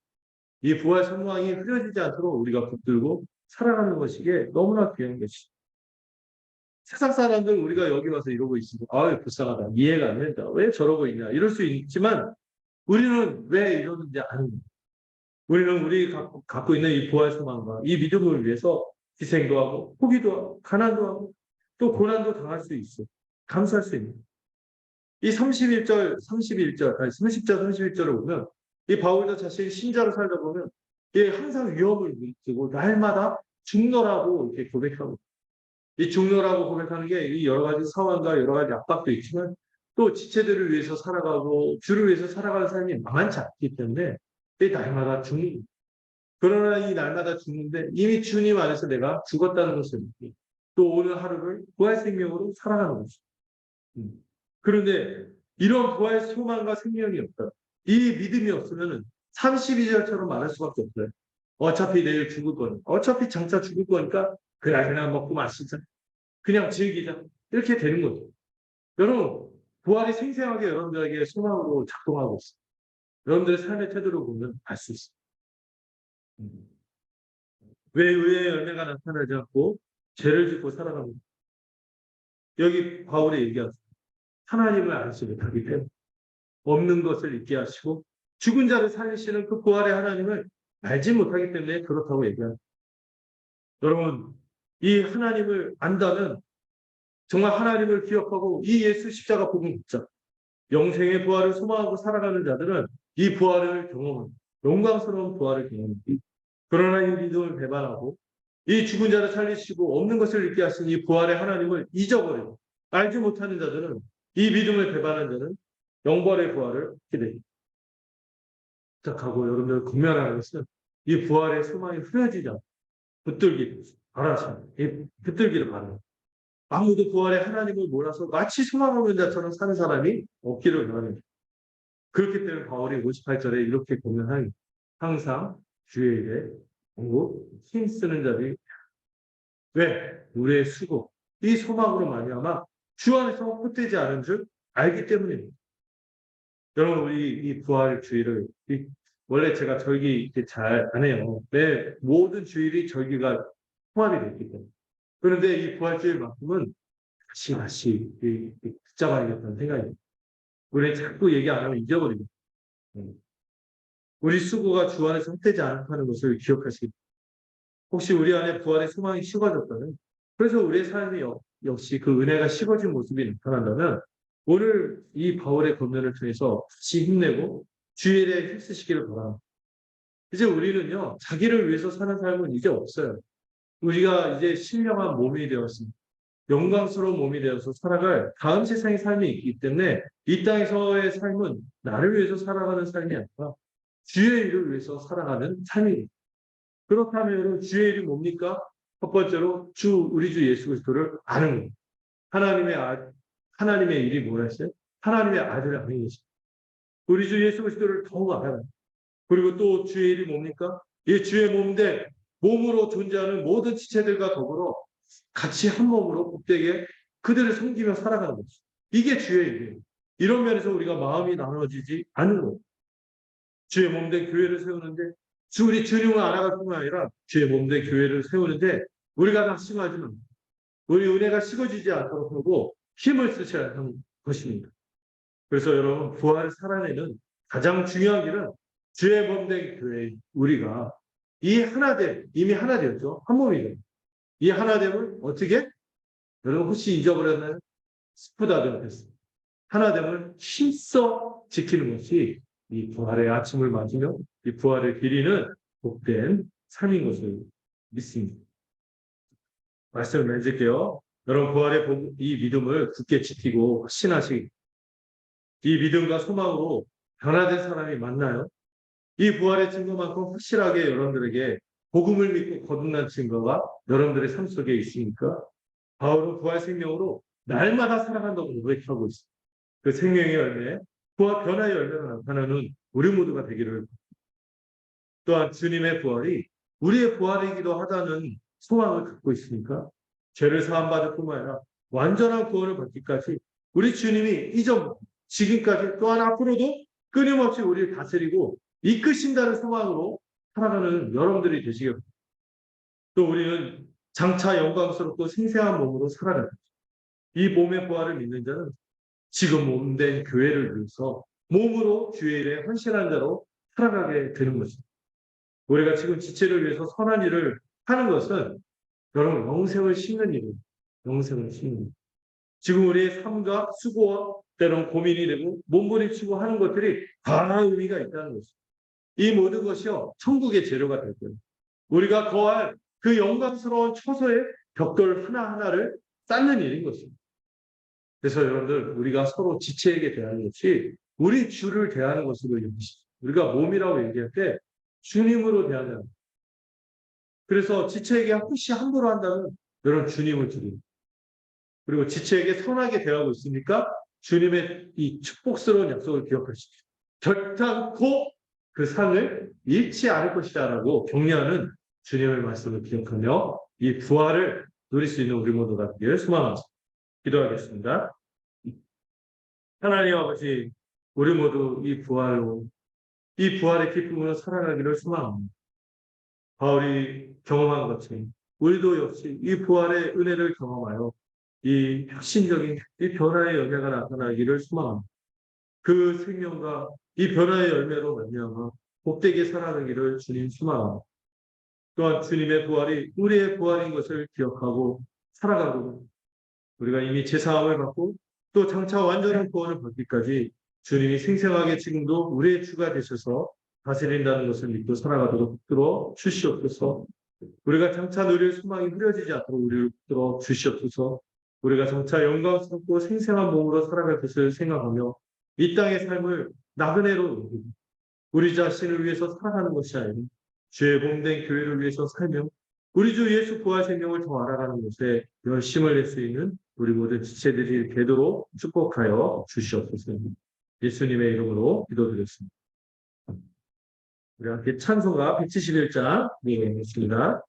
[SPEAKER 1] 이 부활 소망이 흐려지지 않도록 우리가 붙들고 살아가는 것이기에 너무나 귀한 것이죠. 세상 사람들 우리가 여기 와서 이러고 있으면 아유 불쌍하다 이해가 안 된다 왜 저러고 있냐 이럴 수 있지만 우리는 왜 이러는지 아는 거예요. 우리는 우리 갖고 있는 이 부활 소망과 이 믿음을 위해서 희생도 하고 포기도 하고 가난도 하고 또 고난도 당할 수 있어 감수할 수 있는 이 30절 31절을 보면 이 바울도 자신이 신자로 살다 보면 이 항상 위험을 느끼고 날마다 죽노라고 이렇게 고백하고 이 죽노라고 고백하는 게 이 여러 가지 상황과 여러 가지 압박도 있지만 또 지체들을 위해서 살아가고 주를 위해서 살아가는 삶이 만만치 않기 때문에 이 날마다 죽는 그러나 이 날마다 죽는데 이미 주님 안에서 내가 죽었다는 것을 느끼고 또 오늘 하루를 부활 생명으로 살아가는 것이죠. 그런데 이런 부활 소망과 생명이 없다. 이 믿음이 없으면 32절처럼 말할 수밖에 없어요. 어차피 내일 죽을 거니까. 어차피 장차 죽을 거니까 그냥 먹고 마시자. 그냥 즐기자. 이렇게 되는 거죠. 여러분, 부활이 생생하게 여러분들에게 소망으로 작동하고 있어요. 여러분들의 삶의 태도를 보면 알 수 있어요. 왜 의의 열매가 나타나지 않고 죄를 짓고 살아갑니다. 여기 바울이 얘기하죠. 하나님을 알지 못하기 때문에 없는 것을 잊게 하시고 죽은 자를 살리시는 그 부활의 하나님을 알지 못하기 때문에 그렇다고 얘기합니다. 여러분, 이 하나님을 안다면 정말 하나님을 기억하고 이 예수 십자가 복음 붙자 영생의 부활을 소망하고 살아가는 자들은 이 부활을 경험합니다. 영광스러운 부활을 경험합니다. 그러나 이 믿음을 배반하고 이 죽은 자를 살리시고 없는 것을 잊게 하신 이 부활의 하나님을 잊어버리고 알지 못하는 자들은 이 믿음을 배반한 자는 영벌의 부활을 기대합니다. 부탁하고 여러분들 분명한 것은 이 부활의 소망이 흐려지지 않고 붙들기를 바라십니다. 이 붙들기를 바랍니다. 아무도 부활의 하나님을 몰라서 마치 소망 없는 자처럼 사는 사람이 없기를 바랍니다. 그렇기 때문에 바울이 58절에 이렇게 공면하니 항상 주의 일에 공부 힘쓰는 자들이 왜? 우리의 수고 이 소망으로 말미암아 주 안에서 헛되지 않은 줄 알기 때문입니다. 여러분 우리 이 부활 주일을 원래 제가 절기 이렇게 잘 안 해요. 매 모든 주일이 절기가 통합이 됐기 때문에. 그런데 이 부활 주일만큼은 다시 붙잡아야겠다는 생각입니다. 우리 자꾸 얘기 안 하면 잊어버립니다. 우리 수고가 주 안에서 헛되지 않다는 것을 기억하시기 혹시 우리 안에 부활의 소망이 식어졌다면 그래서 우리의 삶이 역시 그 은혜가 식어진 모습이 나타난다면 오늘 이 바울의 권면을 통해서 다시 힘내고 주일에 힘쓰시기를 바랍니다. 이제 우리는요 자기를 위해서 사는 삶은 이제 없어요. 우리가 이제 신령한 몸이 되었습니다. 영광스러운 몸이 되어서 살아갈 다음 세상의 삶이 있기 때문에 이 땅에서의 삶은 나를 위해서 살아가는 삶이 아니라 주의 일을 위해서 살아가는 삶입니다. 그렇다면 주의 일이 뭡니까? 첫 번째로 우리 주 예수 그리스도를 아는 것. 하나님의 일이 뭐였어요? 하나님의 아들을 아는 것입니다. 우리 주 예수 그리스도를 더욱 알아요. 그리고 또 주의 일이 뭡니까? 이 주의 몸인데 몸으로 존재하는 모든 지체들과 더불어 같이 한 몸으로 복되게 그들을 섬기며 살아가는 것이죠. 이게 주의 일이에요. 이런 면에서 우리가 마음이 나눠지지 않는 거예요. 주의 몸된 교회를 세우는데 우리 주님을 알아갈 뿐만 아니라 주의 몸된 교회를 세우는데 우리가 낙심하지만 우리 은혜가 식어지지 않도록 하고 힘을 쓰셔야 하는 것입니다. 그래서 여러분 부활을 살아내는 가장 중요한 길은 주의 몸된 교회 우리가 이 하나됨 이미 하나 되었죠. 한 몸이죠. 이 하나됨을 어떻게 여러분 혹시 잊어버렸나요? 스푸다든 했어요. 하나됨을 힘써 지키는 것이 이 부활의 아침을 맞으며 이 부활의 길이는 복된 삶인 것을 믿습니다. 말씀을 맺을게요. 여러분 부활의 이 믿음을 굳게 지키고 확신하시기 이 믿음과 소망으로 변화된 사람이 많나요? 이 부활의 증거만큼 확실하게 여러분들에게 복음을 믿고 거듭난 증거가 여러분들의 삶 속에 있으니까 바울은 부활 생명으로 날마다 살아간다고 고백하고 있습니다. 그 생명의 열매, 부활 변화의 열매가 나타나는 우리 모두가 되기를 또한 주님의 부활이 우리의 부활이기도 하다는 소망을 갖고 있으니까 죄를 사함받을 뿐만 아니라 완전한 구원을 받기까지 우리 주님이 이전 지금까지 또한 앞으로도 끊임없이 우리를 다스리고 이끄신다는 소망으로 살아가는 여러분들이 되시기 바랍니다. 또 우리는 장차 영광스럽고 생생한 몸으로 살아가는 이 몸의 부활을 믿는 자는 지금 몸된 교회를 위해서 몸으로 주의 일에 헌신한 자로 살아가게 되는 것입니다. 우리가 지금 지체를 위해서 선한 일을 하는 것은 여러분 영생을 심는 일입니다. 영생을 심는 일. 지금 우리의 삶과 수고와 때론 고민이 되고 몸부림치고 하는 것들이 다 의미가 있다는 것입니다. 이 모든 것이요 천국의 재료가 될 거예요. 우리가 거할 그 영광스러운 처소의 벽돌 하나하나를 쌓는 일인 것입니다. 그래서 여러분들 우리가 서로 지체에게 대하는 것이 우리 주를 대하는 것으로 여기십시오. 우리가 몸이라고 얘기할 때 주님으로 대하는 그래서 지체에게 혹시 함부로 한다면 여러분 주님을 드립니다. 그리고 지체에게 선하게 대하고 있으니까 주님의 이 축복스러운 약속을 기억하십시오. 결단코 그 상을 잃지 않을 것이다라고 격려하는 주님의 말씀을 기억하며 이 부활을 누릴 수 있는 우리 모두가 되기를 소망합니다. 기도하겠습니다. 하나님 아버지, 우리 모두 이 부활의 기쁨으로 살아가기를 소망합니다. 바울이 경험한 것처럼 우리도 역시 이 부활의 은혜를 경험하여 이 혁신적인 이 변화의 열매가 나타나기를 소망합니다. 그 생명과 이 변화의 열매로 말미암아 복되게 살아가기를 주님 소망합니다. 또한 주님의 부활이 우리의 부활인 것을 기억하고 살아가고 우리가 이미 제사함을 받고 또 장차 완전한 구원을 받기까지 주님이 생생하게 지금도 우리의 주가 되셔서 다스린다는 것을 믿고 살아가도록 붙들어 주시옵소서. 우리가 장차 누릴 소망이 흐려지지 않도록 우리를 붙들어 주시옵소서. 우리가 장차 영광스럽고 생생한 몸으로 살아갈 것을 생각하며 이 땅의 삶을 나그네로 여기고 우리 자신을 위해서 살아가는 것이 아니라 주의 몸된 교회를 위해서 살며 우리 주 예수 부활 생명을 더 알아가는 것에 열심을 낼 수 있는 우리 모든 지체들이 되도록 축복하여 주시옵소서. 예수님의 이름으로 기도드렸습니다. 우리 함께 찬송가 171장 읽겠습니다.